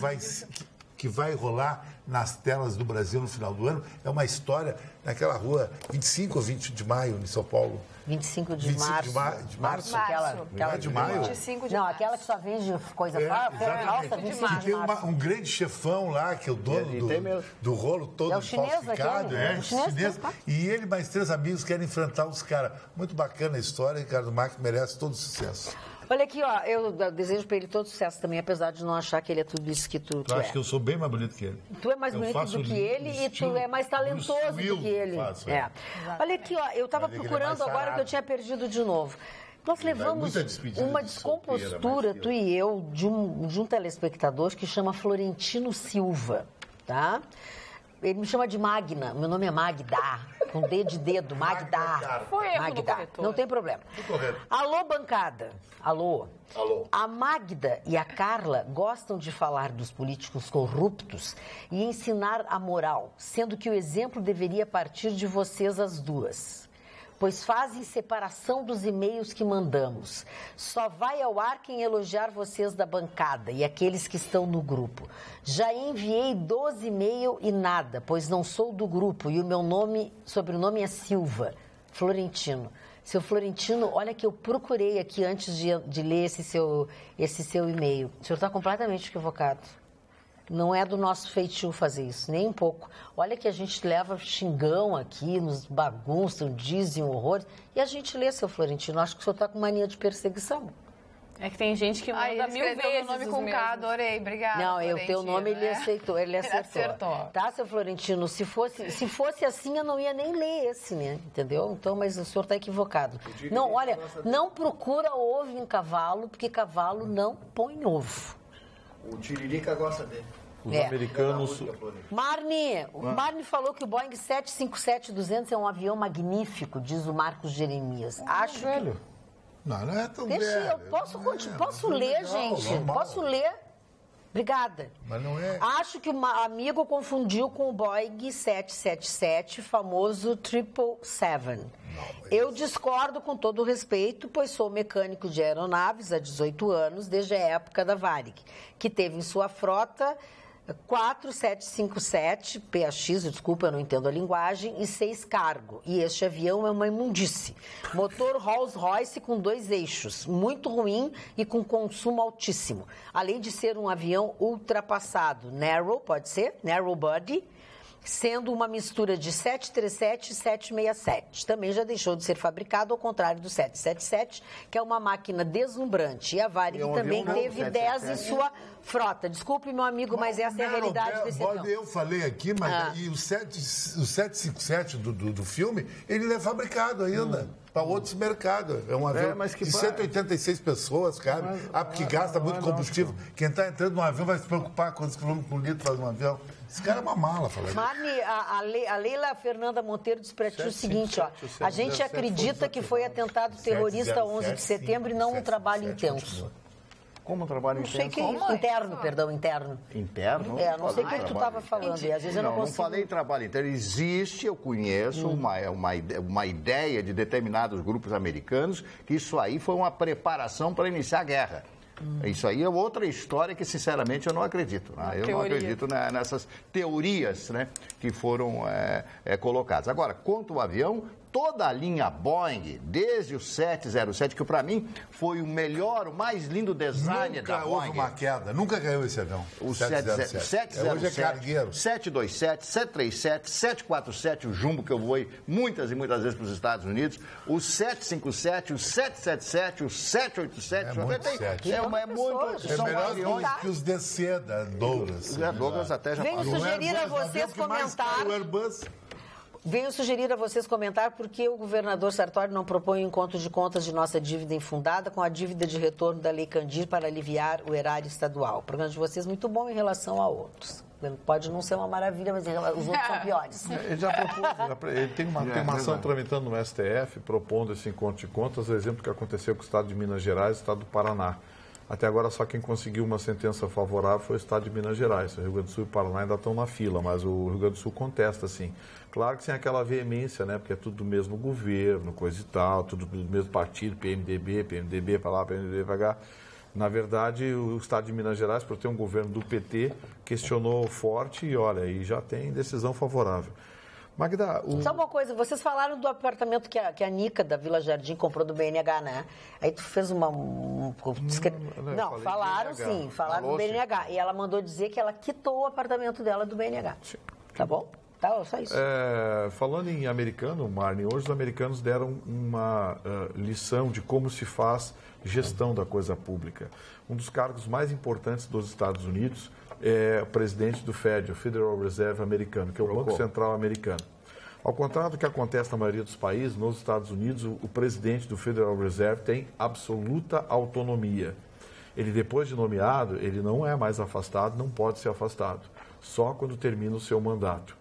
vai rolar nas telas do Brasil no final do ano. É uma história naquela rua 25 ou 20 de maio, em São Paulo. 25 de março. Aquela de maio? 25 de Não, março. aquela que só vende coisa falsa, 25 de março. Tem um grande chefão lá, que é o dono do rolo todo é o chinês, falsificado. É o chinês. E ele e mais 3 amigos querem enfrentar os caras. Muito bacana a história, Ricardo Mack merece todo o sucesso. Olha aqui, ó, eu desejo para ele todo sucesso também, apesar de não achar que ele é tudo isso que tu acha é. que eu sou bem mais bonito que ele? Tu é mais bonito do que ele e tu é mais talentoso do que ele. Olha aqui, ó, eu estava procurando agora que eu tinha perdido de novo. Nós levamos uma descompostura, tu e eu, de um telespectador que chama Florentino Silva, tá? Ele me chama de Magna, meu nome é Magda, com D de dedo, Magda. Foi erro do corretor. Não tem problema. Alô, bancada. Alô. A Magda e a Carla gostam de falar dos políticos corruptos e ensinar a moral, sendo que o exemplo deveria partir de vocês as duas. Pois fazem separação dos e-mails que mandamos. Só vai ao ar quem elogiar vocês da bancada e aqueles que estão no grupo. Já enviei 12 e-mails e nada, pois não sou do grupo e o meu sobrenome é Silva, Florentino. Seu Florentino, olha que eu procurei aqui antes de ler esse seu e-mail. O senhor está completamente equivocado. Não é do nosso feitio fazer isso, nem um pouco. Olha que a gente leva xingão aqui, nos bagunçam, dizem horrores, e a gente lê, seu Florentino. Acho que o senhor está com mania de perseguição. É que tem gente que manda 1000 vezes o nome com K, adorei, obrigada. Não, o teu nome ele aceitou, ele acertou. acertou. Tá, seu Florentino, se fosse assim eu não ia nem ler esse, né? Entendeu? Então, mas o senhor tá equivocado. Não, olha, não procura ovo em cavalo, porque cavalo não põe ovo. O Tiririca gosta dele. Os americanos... O Marne falou que o Boeing 757-200 é um avião magnífico, diz o Marcos Jeremias. Acho velho. Não é tão Deixa velho. eu posso ler, legal, gente. normal. Posso ler? Obrigada. Mas não é. Acho que o amigo confundiu com o Boeing 777, famoso 777. Eu discordo com todo o respeito, pois sou mecânico de aeronaves há 18 anos, desde a época da Varig, que teve em sua frota 4757 PAX, desculpa, eu não entendo a linguagem, e 6 cargo. E este avião é uma imundície. Motor Rolls-Royce com 2 eixos, muito ruim e com consumo altíssimo. Além de ser um avião ultrapassado, narrow, pode ser, narrow body, sendo uma mistura de 737 e 767. Também já deixou de ser fabricado, ao contrário do 777, que é uma máquina deslumbrante. E a Varig também teve 10 em sua frota. Desculpe, meu amigo, mas essa é a realidade desse avião. Eu falei aqui, mas e o 757 do filme, ele não é fabricado ainda. Para outros mercados. É um avião de 186 pessoas, cara. Porque gasta muito combustível. Quem está entrando no avião vai se preocupar quantos quilômetros por litro faz um avião. Esse cara é uma mala, falei. Marne, a Leila Fernanda Monteiro disse para ti o seguinte, ó. A gente acredita que foi atentado terrorista 11 de setembro e não um trabalho intenso. Como um trabalho não sei intenso? Interno. Interno? Não sei o que tu estava falando. E às vezes eu não consigo. Não falei trabalho interno. Existe, eu conheço, uma ideia de determinados grupos americanos que isso aí foi uma preparação para iniciar a guerra. Isso aí é outra história que, sinceramente, eu não acredito. Eu não acredito nessas teorias, né, que foram colocadas. Agora, quanto ao avião, toda a linha Boeing, desde o 707, que para mim foi o melhor, o mais lindo design da Boeing. Nunca houve uma queda, nunca caiu esse avião. O 707, hoje é cargueiro. 727, 737, 747, o Jumbo, que eu voei muitas e muitas vezes para os Estados Unidos, o 757, o 777, o 787. É melhor que os DC da Douglas. Douglas até já Venho sugerir a vocês comentar. Venho sugerir a vocês comentar por que o governador Sartori não propõe um encontro de contas de nossa dívida infundada com a dívida de retorno da Lei Candir para aliviar o erário estadual. O programa de vocês é muito bom em relação a outros. Pode não ser uma maravilha, mas os outros são piores. Ele já propôs, ele tem uma ação tramitando no STF, propondo esse encontro de contas, o exemplo que aconteceu com o Estado de Minas Gerais e o Estado do Paraná. Até agora, só quem conseguiu uma sentença favorável foi o Estado de Minas Gerais. O Rio Grande do Sul e o Paraná ainda estão na fila, mas o Rio Grande do Sul contesta, sim. Claro que sem aquela veemência, né? Porque é tudo do mesmo governo, coisa e tal, tudo do mesmo partido, PMDB para lá, PMDB para cá. Na verdade, o Estado de Minas Gerais, por ter um governo do PT, questionou forte e, olha, aí já tem decisão favorável. Magda, Só uma coisa, vocês falaram do apartamento que a Nica, da Vila Jardim, comprou do BNH, né? Aí tu fez Não, falaram sim, falaram do BNH. E ela mandou dizer que ela quitou o apartamento dela do BNH. Sim. Tá bom? Tá, só isso. Falando em americano, Marne, hoje os americanos deram uma lição de como se faz gestão da coisa pública. Um dos cargos mais importantes dos Estados Unidos é o presidente do Fed, o Federal Reserve americano, que é o Banco Central americano. Ao contrário do que acontece na maioria dos países, nos Estados Unidos, o presidente do Federal Reserve tem absoluta autonomia. Ele, depois de nomeado, ele não é mais afastado, não pode ser afastado, só quando termina o seu mandato.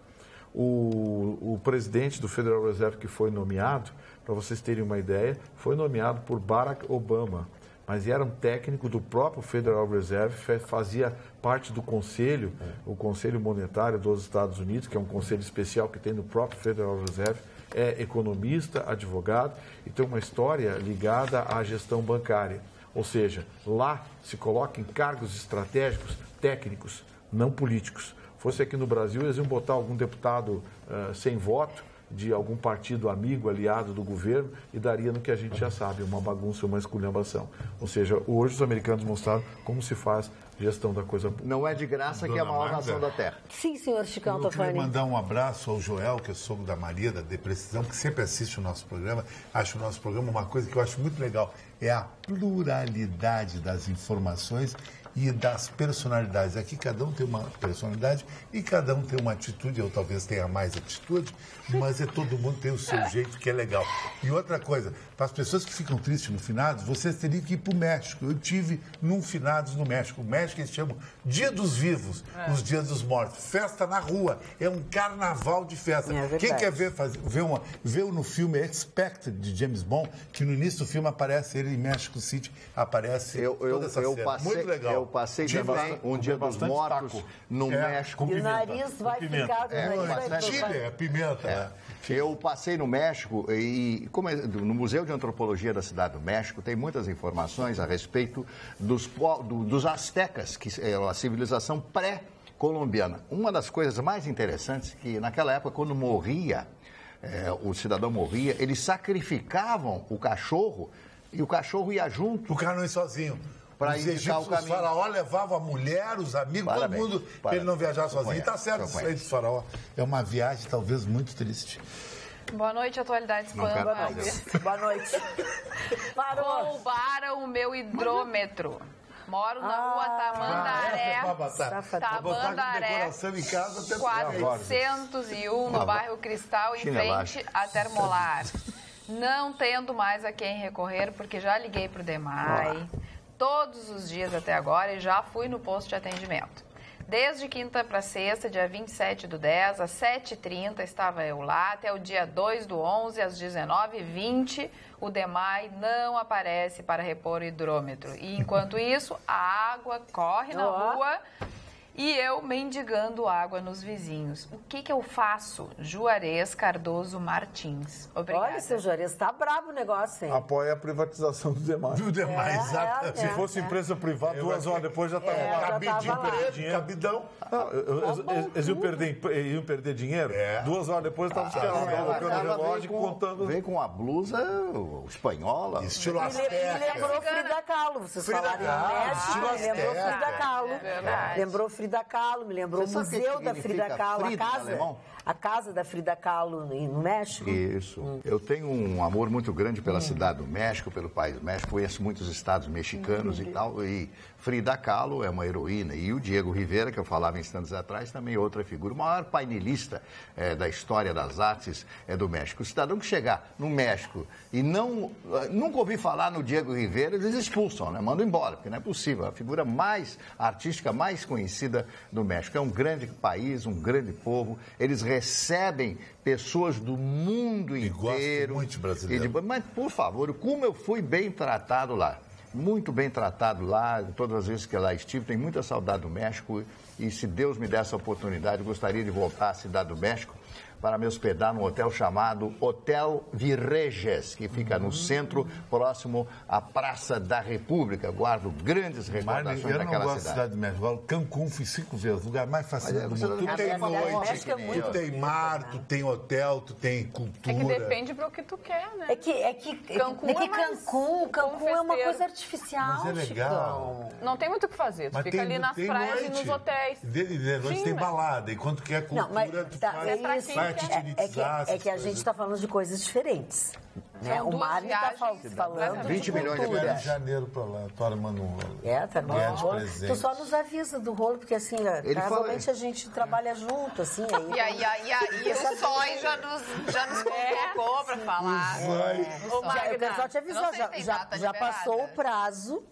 O presidente do Federal Reserve que foi nomeado, para vocês terem uma ideia, foi nomeado por Barack Obama, mas era um técnico do próprio Federal Reserve, fazia parte do conselho, o Conselho Monetário dos Estados Unidos, que é um conselho especial que tem no próprio Federal Reserve, é economista, advogado e tem uma história ligada à gestão bancária. Ou seja, lá se coloca em cargos estratégicos, técnicos, não políticos. Fosse aqui no Brasil, eles iam botar algum deputado sem voto, de algum partido amigo, aliado do governo, e daria no que a gente já sabe, uma bagunça, uma esculhambação. Ou seja, hoje os americanos mostraram como se faz gestão da coisa pública. Não é de graça que é a maior nação da Terra. Sim, senhor Chicão Eu queria Tofani. mandar um abraço ao Joel, que é sogro da Maria, da Deprecisão, que sempre assiste o nosso programa. Acho o nosso programa uma coisa que eu acho muito legal. É a pluralidade das informações e das personalidades. Aqui cada um tem uma personalidade e cada um tem uma atitude, eu talvez tenha mais atitude, mas todo mundo tem o seu jeito, que é legal. E outra coisa, para as pessoas que ficam tristes no finados, vocês teriam que ir para o México. Eu tive num finados no México. O México eles chamam Dia dos Vivos, os Dias dos Mortos. Festa na rua, é um carnaval de festa. Quem quer ver no filme Expected, de James Bond, que no início do filme aparece ele em México City, aparece toda essa cena. Muito legal. Eu passei também um Dia dos Mortos no México. E o nariz vai ficar... Chile, é pimenta. Eu passei no México e no Museu de Antropologia da Cidade do México tem muitas informações a respeito dos astecas, que é a civilização pré-colombiana. Uma das coisas mais interessantes é que naquela época, quando morria, o cidadão morria, eles sacrificavam o cachorro e o cachorro ia junto. O cara não ia sozinho. Para os egípcios, os faraó levavam a mulher, os amigos, todo mundo, para ele não viajar sozinho. E tá certo isso aí dos faraó. É uma viagem talvez muito triste. Boa noite, Atualidades Pampa. Boa noite. Parou. Roubaram o meu hidrômetro. Moro na rua Tamandaré. Tamandaré, 401, no bairro Cristal, em frente à Termolar. Não tendo mais a quem recorrer, porque já liguei para o DEMAI todos os dias até agora e já fui no posto de atendimento. Desde quinta para sexta, dia 27/10, às 7h30, estava eu lá, até o dia 2/11, às 19h20, o DEMAI não aparece para repor o hidrômetro. E enquanto isso, a água corre na rua e eu mendigando água nos vizinhos. O que eu faço? Juarez Cardoso Martins. Obrigada. Olha, seu Juarez, tá brabo o negócio, hein? Apoia a privatização do DEMAI. Do DEMAI, exatamente. Se fosse empresa privada, 2 horas depois já estava lá. Cabidão. Eles iam perder dinheiro? 2 horas depois estavam colocando o relógio e contando. Veio com a blusa espanhola. Estilo Me lembrou Frida Kahlo. Vocês falaram em México, me lembrou Frida Kahlo. Lembrou Frida Kahlo, me lembrou o Museu da Frida Kahlo, a casa da Frida Kahlo no México. Isso. Eu tenho um amor muito grande pela cidade do México, pelo país do México. Conheço muitos estados mexicanos e tal. E Frida Kahlo é uma heroína. E o Diego Rivera, que eu falava instantes atrás, também é outra figura. O maior painelista da história das artes do México. O cidadão que chegar no México e nunca ouvi falar no Diego Rivera, eles expulsam, né? Mandam embora, porque não é possível. A figura mais artística, mais conhecida do México. É um grande país, um grande povo. Eles recebem pessoas do mundo inteiro. Muito brasileiro. Mas, por favor, como eu fui bem tratado lá. Muito bem tratado lá, todas as vezes que lá estive, tenho muita saudade do México e se Deus me der essa oportunidade, eu gostaria de voltar à cidade do México para me hospedar num hotel chamado Hotel Virreges, que fica no centro, próximo à Praça da República. Guardo grandes recordações daquela cidade. Eu não gosto da cidade do México. Cancún fui 5 vezes, o lugar mais fascinante do mundo. Tu tem noite, tu tem mar, tu tem hotel, tu tem cultura. É que depende para o que tu quer, né? Cancún é uma coisa artificial, mas é legal. Chico. Não tem muito o que fazer, tu fica ali nas praias e nos hotéis. De noite tem balada, enquanto que é cultura, tu faz... É que a gente está falando de coisas diferentes. Né? O Mário está falando 20 milhões de Rio de Janeiro para lá, tu armando um rolo. Tá bom. Tu só nos avisa do rolo, porque assim, casualmente a gente trabalha junto, assim. E o Sói já nos convocou para falar. Eu quero só te avisar, já passou o prazo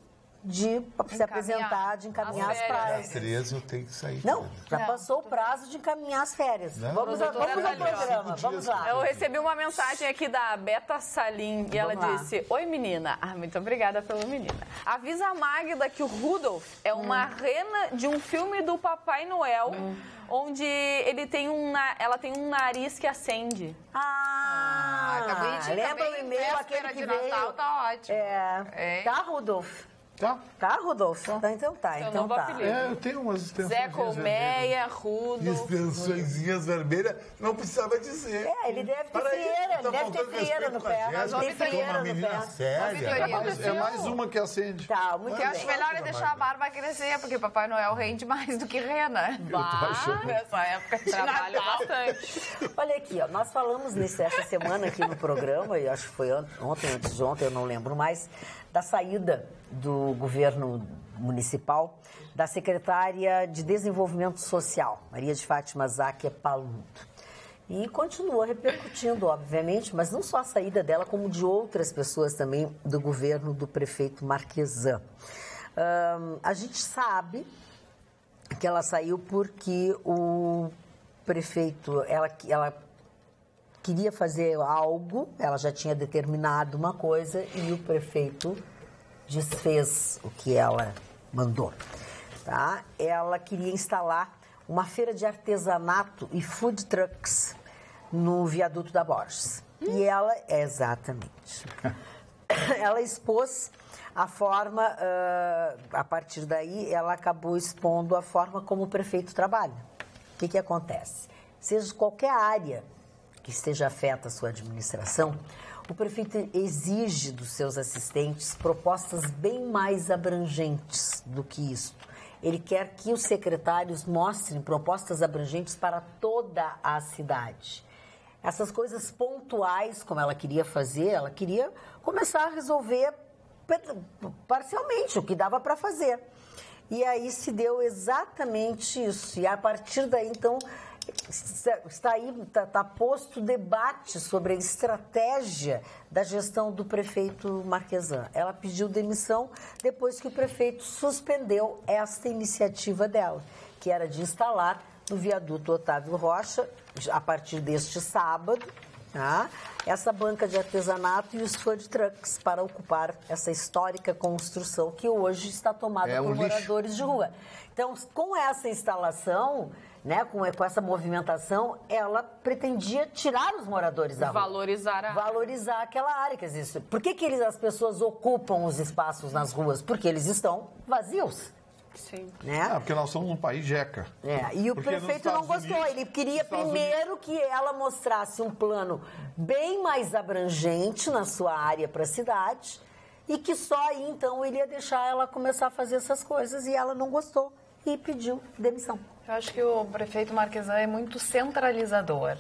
de se apresentar, de encaminhar as praias. Às 13 eu tenho que sair. Não, já passou o prazo de encaminhar as férias. Vamos ao programa, vamos lá. Eu recebi uma mensagem aqui da Beta Salim e ela disse: oi, menina. Muito obrigada pela menina. Avisa a Magda que o Rudolf é uma rena de um filme do Papai Noel, onde ela tem um nariz que acende. Acabei de lembra o e-mail aquele que veio? Natal, tá ótimo. Tá, Rudolf? Tá, Rodolfo? Então tá. Então tá. Eu tenho umas extensões. Zé Colmeia, Rudo. Extensõezinhas vermelhas, não precisava dizer. Ele deve ter frieira, ele deve ter frieira no pé. Tem frieira no pé. Séria. É mais uma que acende. Tá, muito bem. Eu acho melhor é deixar a barba crescer, porque Papai Noel rende mais do que rena. Nessa época Trabalha bastante. Olha aqui, ó, nós falamos essa semana aqui no programa, e acho que foi ontem, antes de ontem, eu não lembro mais, da saída do governo municipal da secretária de Desenvolvimento Social, Maria de Fátima Záquia Paludo. E continua repercutindo, obviamente, mas não só a saída dela, como de outras pessoas também do governo do prefeito Marquesan. A gente sabe que ela saiu porque o prefeito, ela queria fazer algo, ela já tinha determinado uma coisa e o prefeito desfez o que ela mandou. Tá? Ela queria instalar uma feira de artesanato e food trucks no viaduto da Borges. E ela, exatamente, ela expôs a forma, a partir daí, ela acabou expondo a forma como o prefeito trabalha. O que acontece? Seja qualquer área que esteja afeta a sua administração, o prefeito exige dos seus assistentes propostas bem mais abrangentes do que isso. Ele quer que os secretários mostrem propostas abrangentes para toda a cidade. Essas coisas pontuais, como ela queria fazer, ela queria começar a resolver parcialmente o que dava para fazer. E aí se deu exatamente isso. E a partir daí, então, está posto debate sobre a estratégia da gestão do prefeito Marquesan. Ela pediu demissão depois que o prefeito suspendeu esta iniciativa dela, que era de instalar no viaduto Otávio Rocha, a partir deste sábado, tá? Essa banca de artesanato e os food trucks para ocupar essa histórica construção que hoje está tomada por moradores de rua. Então, com essa instalação, né, com essa movimentação, ela pretendia tirar os moradores da rua. Valorizar aquela área. Quer dizer, por que as pessoas ocupam os espaços nas ruas? Porque eles estão vazios. Sim. Né? Porque nós somos um país jeca. E o prefeito não gostou. Ele queria primeiro que ela mostrasse um plano bem mais abrangente na sua área para a cidade e que só aí, então, ele ia deixar ela começar a fazer essas coisas. E ela não gostou e pediu demissão. Eu acho que o prefeito Marquesan é muito centralizador.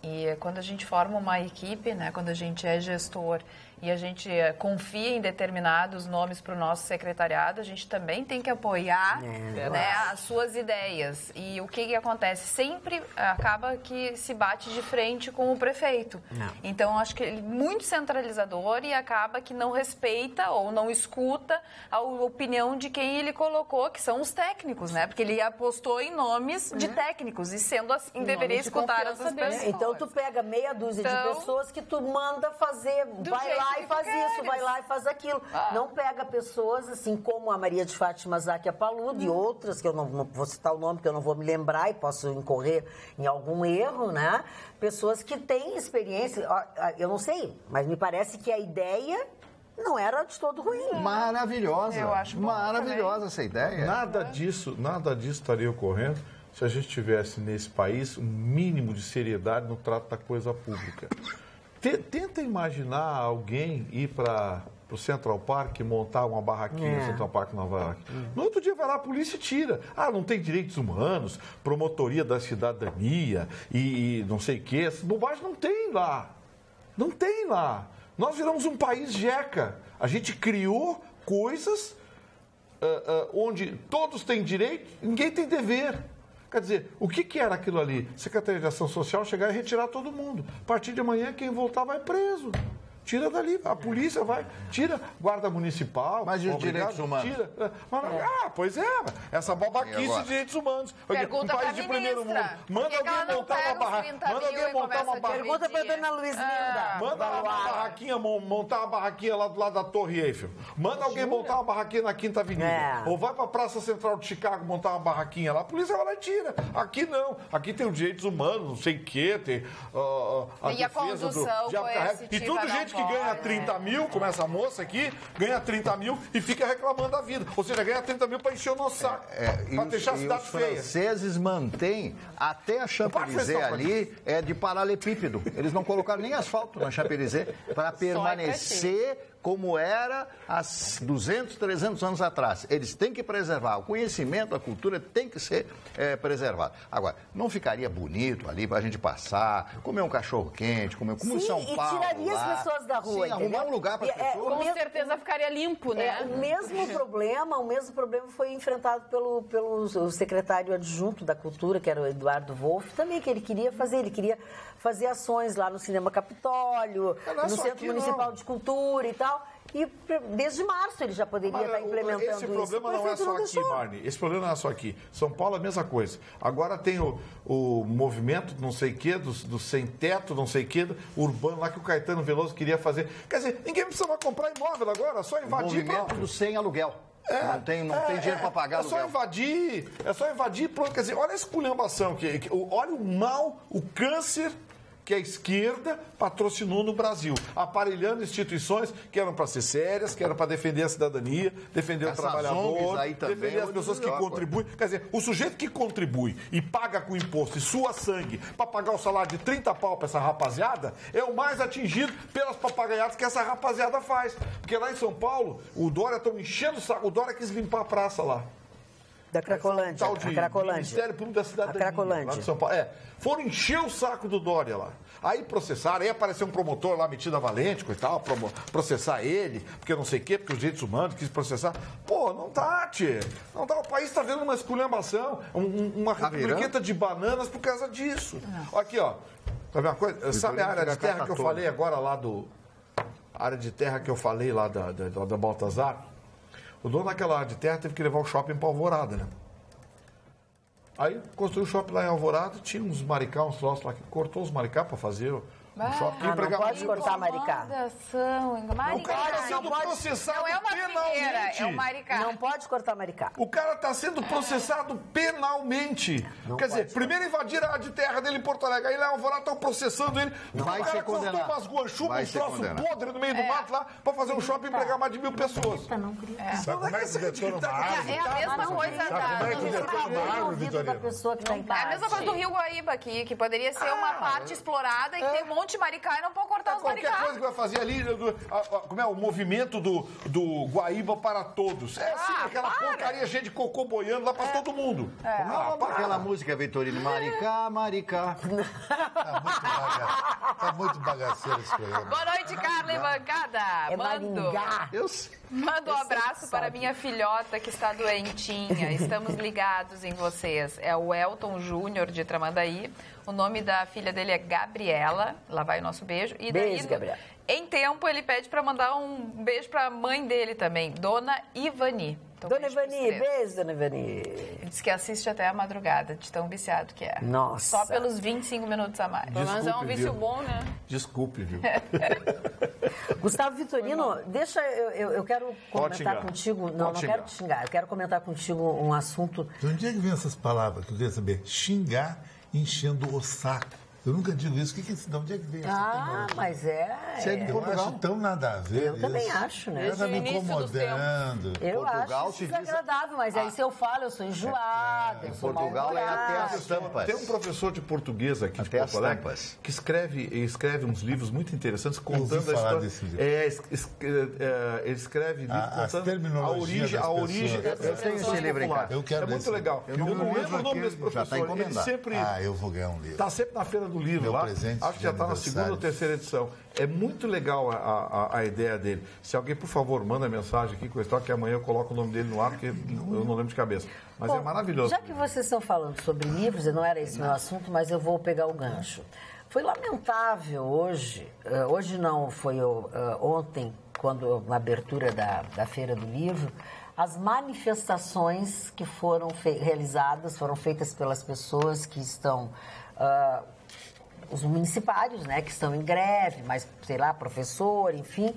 E quando a gente forma uma equipe, né, quando a gente é gestor e a gente confia em determinados nomes para o nosso secretariado, a gente também tem que apoiar né, as suas ideias. E o que acontece? Sempre acaba que se bate de frente com o prefeito. Então, acho que ele é muito centralizador e acaba que não respeita ou não escuta a opinião de quem ele colocou, que são os técnicos, né? Porque ele apostou em nomes de técnicos e, sendo assim, deveria escutar essas pessoas. Então, tu pega meia dúzia de pessoas que tu manda fazer, vai lá e faz isso, vai lá e faz aquilo. Não pega pessoas, assim, como a Maria de Fátima Záquia Paludo e outras, que eu não vou citar o nome, porque eu não vou me lembrar e posso incorrer em algum erro, né? Pessoas que têm experiência, eu não sei, mas me parece que a ideia não era de todo ruim. Maravilhosa. Eu acho maravilhosa essa ideia. Nada disso estaria ocorrendo se a gente tivesse nesse país um mínimo de seriedade no trato da coisa pública. Tenta imaginar alguém ir para o Central Park e montar uma barraquinha no Central Park Nova York. No outro dia vai lá a polícia e tira. Não tem direitos humanos, promotoria da cidadania e não sei o quê. Essa bobagem não tem lá. Não tem lá. Nós viramos um país jeca. A gente criou coisas onde todos têm direito, ninguém tem dever. Quer dizer, o que era aquilo ali? Secretaria de Ação Social chegar e retirar todo mundo. A partir de amanhã, quem voltar vai preso. Tira dali, a polícia vai, tira, guarda municipal. Mas e os direitos humanos? Tira. Pois é, essa babaquice de direitos humanos. Pergunta um país de primeiro mundo. Manda alguém montar uma barraquinha. Manda alguém montar uma barraquinha. Pergunta pra dona Luizinha. Manda uma barraquinha, montar uma barraquinha lá do lado da Torre Eiffel. Manda alguém montar uma barraquinha na Quinta Avenida. Ou vai pra Praça Central de Chicago montar uma barraquinha lá. A polícia vai lá e tira. Aqui não. Aqui tem os direitos humanos, não sei o quê. Tem e a condução coercitiva e tudo gente gente que ganha 30 mil, como essa moça aqui, ganha 30 mil e fica reclamando da vida. Ou seja, ganha 30 mil para encher o nosso saco, para deixar a cidade feia. Os franceses mantêm, até a Champs-Élysées ali é de paralelepípedo. Eles não colocaram nem asfalto na Champs-Élysées para permanecer como era há 200, 300 anos atrás. Eles têm que preservar. O conhecimento, a cultura tem que ser preservado. Agora, não ficaria bonito ali para a gente passar, comer um cachorro-quente, comer como em São Paulo. E tiraria as pessoas da rua, arrumar um lugar para as pessoas. Com certeza ficaria limpo, né? O mesmo problema foi enfrentado pelo secretário adjunto da Cultura, que era o Eduardo Wolff, também, que ele queria fazer ações lá no Cinema Capitólio, no Centro Municipal de Cultura e tal. E desde março ele já poderia estar implementando isso. Esse problema não é só aqui, Marni. Esse problema não é só aqui. São Paulo é a mesma coisa. Agora tem o movimento não sei o quê, do sem-teto, não sei o quê, urbano lá que o Caetano Veloso queria fazer. Quer dizer, ninguém precisa mais comprar imóvel agora, é só invadir. O movimento do sem aluguel. Não tem dinheiro para pagar aluguel. É só invadir, pronto. Quer dizer, olha a esculhambação, olha o mal, o câncer que a esquerda patrocinou no Brasil, aparelhando instituições que eram para ser sérias, que eram para defender a cidadania, defender o trabalhador, defender as pessoas que contribuem. Quer dizer, o sujeito que contribui e paga com imposto e sua sangue para pagar o salário de 30 pau para essa rapaziada, é o mais atingido pelas papagaiadas que essa rapaziada faz. Porque lá em São Paulo, o Dória estão enchendo o saco, o Dória quis limpar a praça lá. Da Cracolândia. Ministério Público da Cidadania. Lá de São Paulo. Foram encher o saco do Dória lá. Aí processaram, aí apareceu um promotor lá metido a valente, coitado, processar ele, porque não sei o quê, porque os direitos humanos quis processar. Pô, não tá, tchê. Não tá. O país está vendo uma esculhambação, uma republiqueta de bananas por causa disso. Aqui, ó. Tá vendo uma coisa? Sabe a área de terra que eu falei agora lá a área de terra que eu falei lá da Baltazar? O dono daquela área de terra teve que levar o shopping para Alvorada, né? Aí construiu o shopping lá em Alvorada, tinha uns maricá, uns troços lá, que cortou os maricá para fazer o shopping. Não pode cortar maricá. O cara está sendo processado não é uma figueira, é um maricá. Não pode cortar maricá. O cara está sendo processado penalmente. Quer dizer, primeiro invadiram a área de terra dele em Porto Alegre, aí lá em Alvorada estão processando ele. Vai ser condenado. Cortou umas guanchubas, uns troços podres no meio do mato lá, para fazer um shopping e empregar mais de 1.000 pessoas. Sabe como é que se detona uma árvore? É a mesma coisa da pessoa que está em casa. É a mesma coisa do Rio Guaíba aqui, que poderia ser uma parte explorada e ter um monte de maricá e não pode cortar os maricá. Qualquer coisa que vai fazer ali, como é o movimento do Guaíba para todos. Aquela porcaria cheia de cocô boiando lá para todo mundo. Aquela música, Vitorino, maricá, maricá. Tá muito bagaceiro esse programa. Boa noite, Carla e bancada. Mando um abraço para minha filhota que está doentinha. Estamos ligados em vocês. É o Elton Júnior de Tramandaí. O nome da filha dele é Gabriela. Lá vai o nosso beijo. E daí, beijo, Gabriela. Em tempo, ele pede para mandar um beijo para a mãe dele também, Dona Ivani. Então, Dona Ivani, beijo, Dona Ivani. Diz que assiste até a madrugada, de tão viciado que é. Nossa. Só pelos 25 minutos a mais. Mas é um vício bom, né? Desculpe, viu? Gustavo Vitorino, deixa, eu quero comentar contigo. Não quero te xingar. Eu quero comentar contigo um assunto. De onde é que vem essas palavras? Que eu queria saber. Xingar enchendo o saco. Eu nunca digo isso. De onde é que vem essa mas Eu acho tão nada a ver. Eu também acho, né? Ela tá me incomodando. Eu acho desagradável, mas aí se eu falo, eu sou enjoada. Em Portugal é até as tampas. Tem um professor de português aqui de Porto Alegre que escreve uns livros muito interessantes contando a história. Desse livro. Ele escreve livros contando a origem Eu tenho esse livro em casa. Eu quero muito legal. Eu não lembro o nome desse professor. Ele sempre eu vou ganhar um livro. Está sempre na feira do livro lá, acho que já está na segunda ou terceira edição. É muito legal a ideia dele. Se alguém, por favor, manda mensagem aqui com a história, que amanhã eu coloco o nome dele no ar, porque eu não lembro de cabeça. Mas é maravilhoso. Já que vocês estão falando sobre livros, não era esse meu assunto, mas eu vou pegar o gancho. Foi lamentável hoje não, foi ontem, quando na abertura da Feira do Livro, as manifestações que foram realizadas, foram feitas pelas pessoas que estão... os municipários, né, que estão em greve, mas, sei lá, professor, enfim,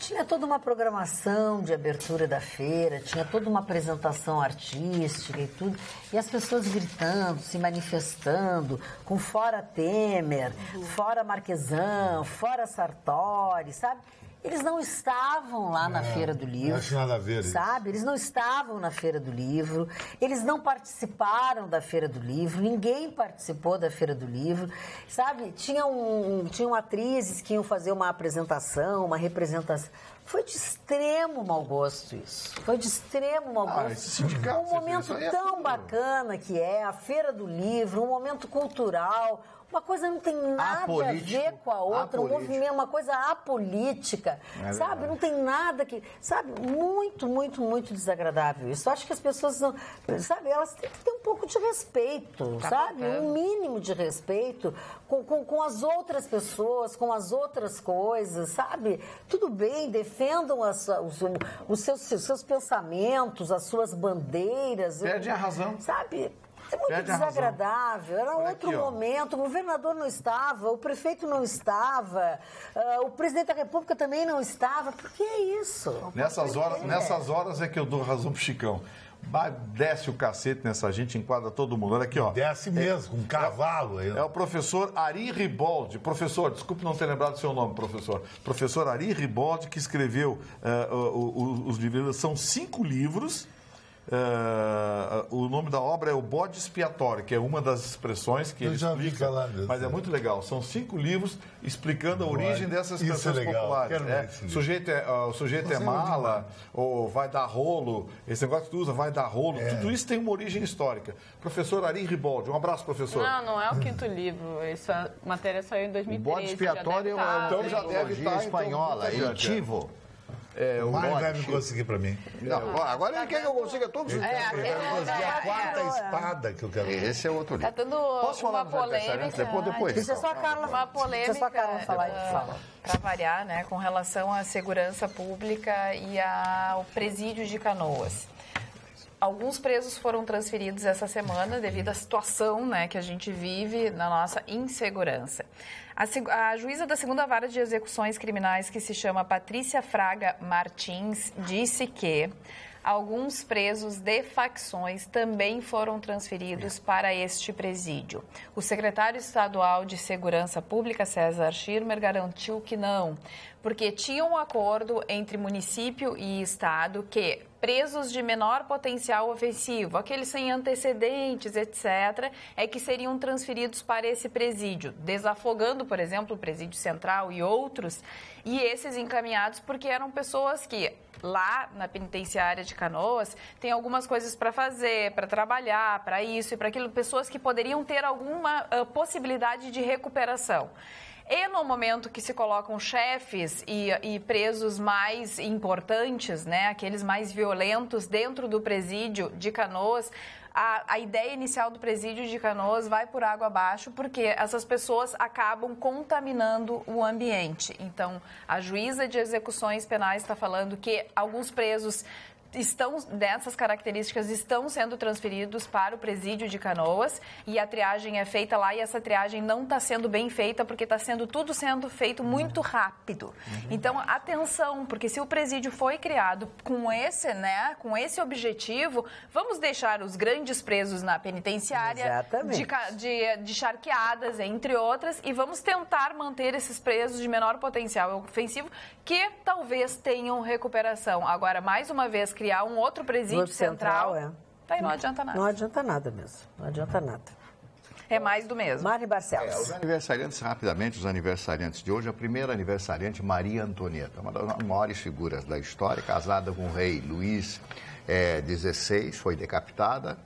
Tinha toda uma programação de abertura da feira, tinha toda uma apresentação artística e tudo, e as pessoas gritando, se manifestando, com fora Temer, fora Marquesan, fora Sartori, sabe? Eles não estavam lá na Feira do Livro. Não acho nada a ver isso. Sabe? Eles não estavam na Feira do Livro, eles não participaram da Feira do Livro, ninguém participou da Feira do Livro, sabe? Tinham atrizes que iam fazer uma apresentação, uma representação. Foi de extremo mau gosto isso. Foi de extremo mau gosto. Esse sindicato, um momento tão bacana que é a Feira do Livro, um momento cultural. Uma coisa não tem nada a ver com a outra, um movimento, uma coisa apolítica, sabe? Não tem nada que... Sabe? Muito, muito, muito desagradável isso. Eu acho que as pessoas, não, sabe? Elas têm que ter um pouco de respeito, sabe? Um mínimo de respeito com as outras pessoas, com as outras coisas, sabe? Tudo bem, defendam os seus pensamentos, as suas bandeiras. Perdem a razão. Sabe? É muito desagradável, era outro momento, o governador não estava, o prefeito não estava, o presidente da República também não estava, por que é isso? Nessas horas é que eu dou razão pro Chicão. Desce o cacete nessa gente, enquadra todo mundo. Olha aqui, ó. Desce mesmo, um cavalo. É o professor Ari Riboldi. Professor, desculpe não ter lembrado do seu nome, professor. Professor Ari Riboldi, que escreveu os livros. São 5 livros. O nome da obra é O Bode Expiatório, que é uma das expressões que ele explica, mas é muito legal. São 5 livros explicando a origem dessas expressões populares. O sujeito é mala, ou vai dar rolo, esse negócio que tu usa, vai dar rolo, tudo isso tem uma origem histórica. Professor Ari Riboldi, um abraço, professor. Não é o 5º livro, essa matéria saiu em 2013. O Bode Expiatório é já deve estar espanhola, é Tivo. O Mário vai me conseguir para mim. Não, agora ele quer que eu consiga todos os livros. Eu quero conseguir a 4ª espada que eu quero ver. Esse é outro livro. Tá dando uma polêmica. Depois. Deixa só a Carla falar. Para variar, né, com relação à segurança pública e ao presídio de Canoas. Alguns presos foram transferidos essa semana devido à situação, né, que a gente vive na nossa insegurança. A juíza da 2ª Vara de Execuções Criminais, que se chama Patrícia Fraga Martins, disse que alguns presos de facções também foram transferidos para este presídio. O secretário estadual de Segurança Pública, César Schirmer, garantiu que não, porque tinha um acordo entre município e estado que presos de menor potencial ofensivo, aqueles sem antecedentes, etc., é que seriam transferidos para esse presídio, desafogando, por exemplo, o presídio central e outros, e esses encaminhados porque eram pessoas que lá na penitenciária de Canoas tem algumas coisas para fazer, para trabalhar, para isso e para aquilo, pessoas que poderiam ter alguma possibilidade de recuperação. E no momento que se colocam chefes e presos mais importantes, né, aqueles mais violentos dentro do presídio de Canoas, a ideia inicial do presídio de Canoas vai por água abaixo porque essas pessoas acabam contaminando o ambiente. Então, a juíza de execuções penais está falando que alguns presos dessas características estão sendo transferidos para o presídio de Canoas e a triagem é feita lá e essa triagem não está sendo bem feita porque está tudo sendo feito muito rápido. Então, atenção, porque se o presídio foi criado com esse objetivo, vamos deixar os grandes presos na penitenciária de charqueadas, entre outras, e vamos tentar manter esses presos de menor potencial ofensivo que talvez tenham recuperação. Agora, mais uma vez, criar um outro presídio central, aí não adianta nada. Não adianta nada mesmo, não adianta nada. É mais do mesmo. Mari Barcelos. Os aniversariantes, rapidamente, os aniversariantes de hoje, a primeira aniversariante, Maria Antonieta, uma das maiores figuras da história, casada com o rei Luís XVI, foi decapitada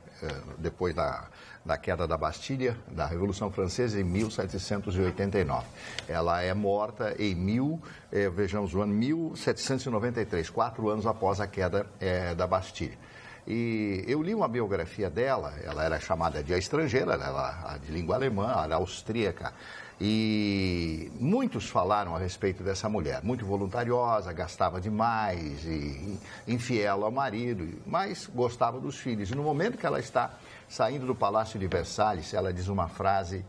depois da queda da Bastilha, da Revolução Francesa, em 1789. Ela é morta em 1793, 4 anos após a queda da Bastilha. E eu li uma biografia dela, ela era chamada de a estrangeira, ela era de língua alemã, ela era austríaca, e muitos falaram a respeito dessa mulher, muito voluntariosa, gastava demais, e infiel ao marido, mas gostava dos filhos. E no momento que ela está saindo do Palácio de Versalhes, ela diz uma frase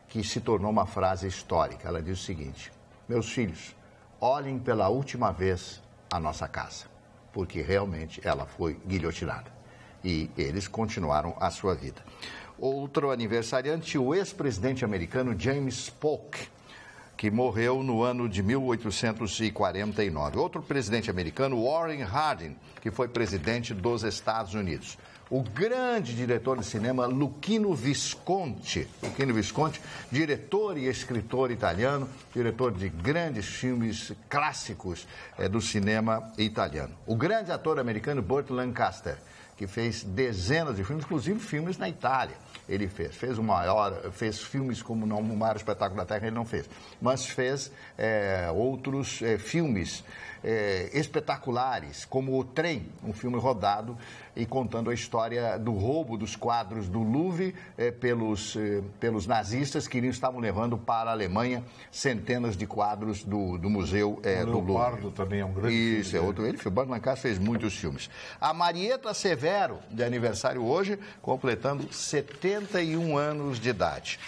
que se tornou uma frase histórica. Ela diz o seguinte: meus filhos, olhem pela última vez a nossa casa, porque realmente ela foi guilhotinada. E eles continuaram a sua vida. Outro aniversariante, o ex-presidente americano James Polk, que morreu no ano de 1849. Outro presidente americano, Warren Harding, que foi presidente dos Estados Unidos. O grande diretor de cinema Luchino Visconti, diretor e escritor italiano, diretor de grandes filmes clássicos do cinema italiano. O grande ator americano Burt Lancaster, que fez dezenas de filmes, inclusive filmes na Itália. Ele fez filmes como O Maior Espetáculo da Terra, ele não fez, mas fez outros filmes espetaculares, como O Trem, um filme rodado e contando a história do roubo dos quadros do Louvre pelos nazistas que estavam levando para a Alemanha centenas de quadros do museu do Louvre. Leopardo também é um grande filme. Isso, é outro. O Burt Lancaster fez muitos filmes. A Marieta Severo, de aniversário hoje, completando 71 anos de idade.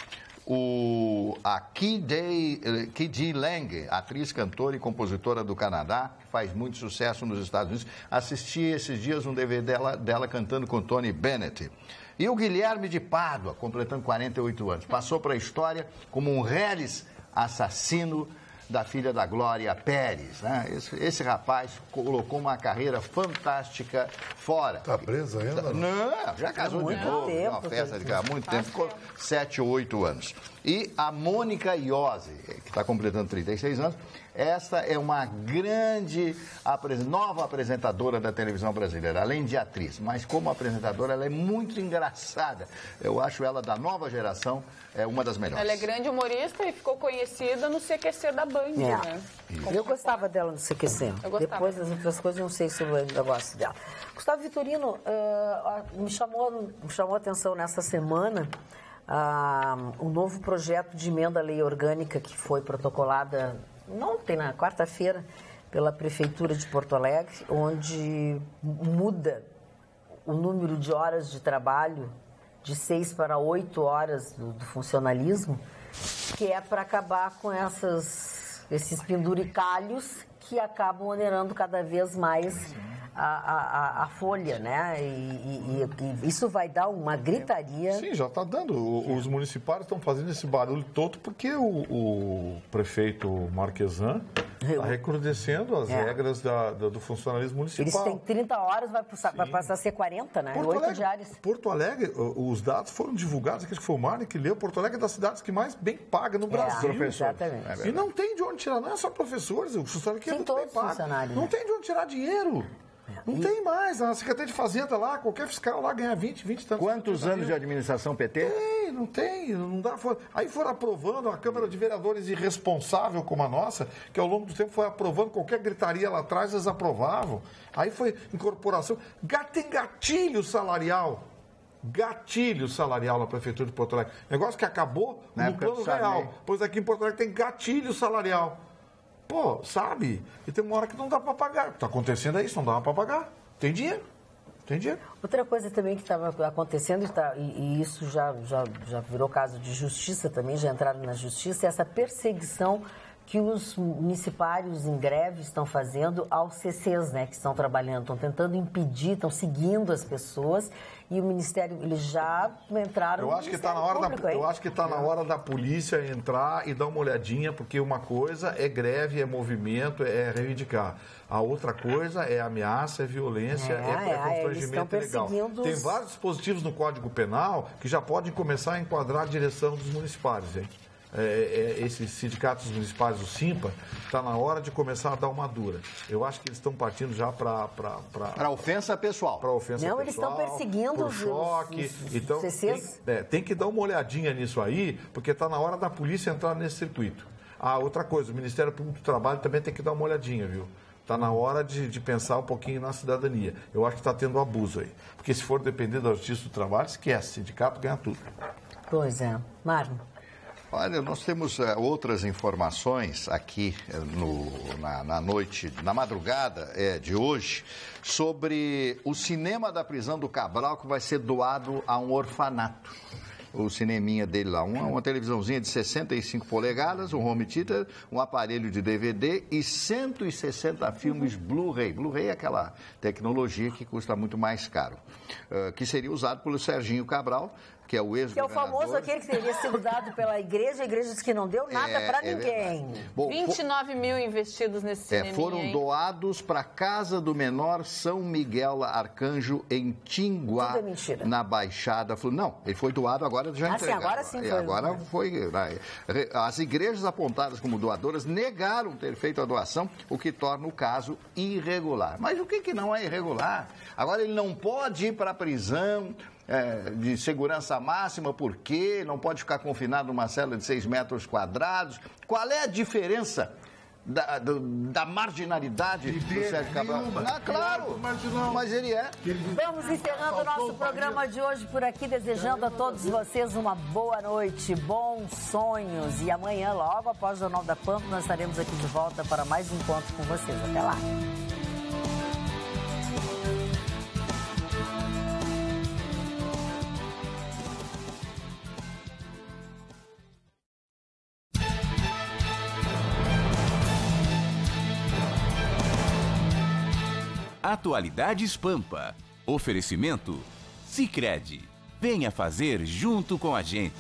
A Ki-Dee Lang, atriz, cantora e compositora do Canadá, que faz muito sucesso nos Estados Unidos. Assisti esses dias um DVD dela cantando com Tony Bennett. E o Guilherme de Pádua, completando 48 anos. Passou para a história como um reles assassino da filha da Glória Pérez, né? Esse rapaz colocou uma carreira fantástica fora. Está preso ainda? Não, já casou de novo, uma festa de há muito tempo, ficou 7 ou 8 anos. E a Mônica Iose, que está completando 36 anos, esta é uma grande nova apresentadora da televisão brasileira, além de atriz, mas como apresentadora ela é muito engraçada. Eu acho ela da nova geração uma das melhores. Ela é grande humorista e ficou conhecida no CQC da Band, né? Eu gostava dela no CQC. Depois das outras coisas, não sei se eu ainda gosto dela. Gustavo Vitorino me chamou a atenção nessa semana o novo projeto de emenda à lei orgânica que foi protocolada ontem, na quarta-feira, pela Prefeitura de Porto Alegre, onde muda o número de horas de trabalho de 6 para 8 horas do funcionalismo, que é para acabar com esses penduricalhos que acabam onerando cada vez mais a folha, né? E isso vai dar uma gritaria. Sim, já está dando. Os municipais estão fazendo esse barulho todo porque o prefeito Marquesan está recrudescendo as regras do funcionalismo municipal. Eles têm 30 horas, vai passar a ser 40, né? 8 diárias. Porto Alegre, os dados foram divulgados, aqui que foi o Mário que leu, Porto Alegre é das cidades que mais bem paga no Brasil. Exatamente. E não tem de onde tirar, não é só professores, o funcionário aqui é muito bem pago. Não tem de onde tirar dinheiro. Não tem mais. A Secretaria de Fazenda lá, qualquer fiscal lá ganha 20 e tantos. Quantos anos de administração PT? Não dá. Aí foram aprovando a Câmara de Vereadores irresponsável como a nossa, que ao longo do tempo foi aprovando qualquer gritaria lá atrás, eles aprovavam. Aí foi incorporação. Tem gatilho salarial. Gatilho salarial na Prefeitura de Porto Alegre. Negócio que acabou no plano real. Pois aqui em Porto Alegre tem gatilho salarial. Pô, sabe? E tem uma hora que não dá para pagar. Está acontecendo isso, não dá para pagar. Tem dinheiro. Outra coisa também que estava acontecendo, e isso já virou caso de justiça também, já entraram na justiça, é essa perseguição que os municipários em greve estão fazendo aos CCs, né, que estão trabalhando, estão tentando impedir, estão seguindo as pessoas, e o Ministério, eles já entraram eu acho que está na hora da polícia entrar e dar uma olhadinha, porque uma coisa é greve, é movimento, é reivindicar. A outra coisa é ameaça, é violência, é constrangimento ilegal. Tem vários dispositivos no Código Penal que já podem começar a enquadrar a direção dos municipários, hein? Esses sindicatos municipais, o Simpa, está na hora de começar a dar uma dura. Eu acho que eles estão partindo já para ofensa pessoal. Para ofensa pessoal. Não, eles estão perseguindo choque. Então, CCs. Tem que dar uma olhadinha nisso aí, porque está na hora da polícia entrar nesse circuito. Outra coisa, o Ministério Público do Trabalho também tem que dar uma olhadinha, viu? Está na hora de pensar um pouquinho na cidadania. Eu acho que está tendo abuso aí. Porque se for depender da Justiça do Trabalho, esquece, sindicato ganha tudo. Pois é. Marlon. Olha, nós temos outras informações aqui na madrugada de hoje sobre o cinema da prisão do Cabral que vai ser doado a um orfanato. o cineminha dele lá. Uma televisãozinha de 65 polegadas, um home theater, um aparelho de DVD e 160 filmes Blu-ray. Blu-ray é aquela tecnologia que custa muito mais caro, que seria usado pelo Serginho Cabral, que é o ex-governador. Que é o famoso aquele que teria sido dado pela igreja, a igreja disse que não deu nada para ninguém. Bom, 29 mil investidos nesse cinema. Foram doados para a Casa do Menor São Miguel Arcanjo, em Tinguá, tudo é mentira. Na Baixada. Não, ele foi doado, agora já entregaram. Agora sim foi. Agora foi. As igrejas apontadas como doadoras negaram ter feito a doação, o que torna o caso irregular. Mas o que não é irregular? Agora ele não pode ir para a prisão de segurança máxima, porque não pode ficar confinado numa cela de 6 metros quadrados. Qual é a diferença da marginalidade do Sérgio Cabral? Claro, mas ele é. Vamos encerrando o nosso programa de hoje por aqui, desejando a todos vocês uma boa noite, bons sonhos. E amanhã, logo após o Jornal da Pampa, nós estaremos aqui de volta para mais um encontro com vocês. Até lá. Atualidades Pampa. Oferecimento Sicredi. Venha fazer junto com a gente.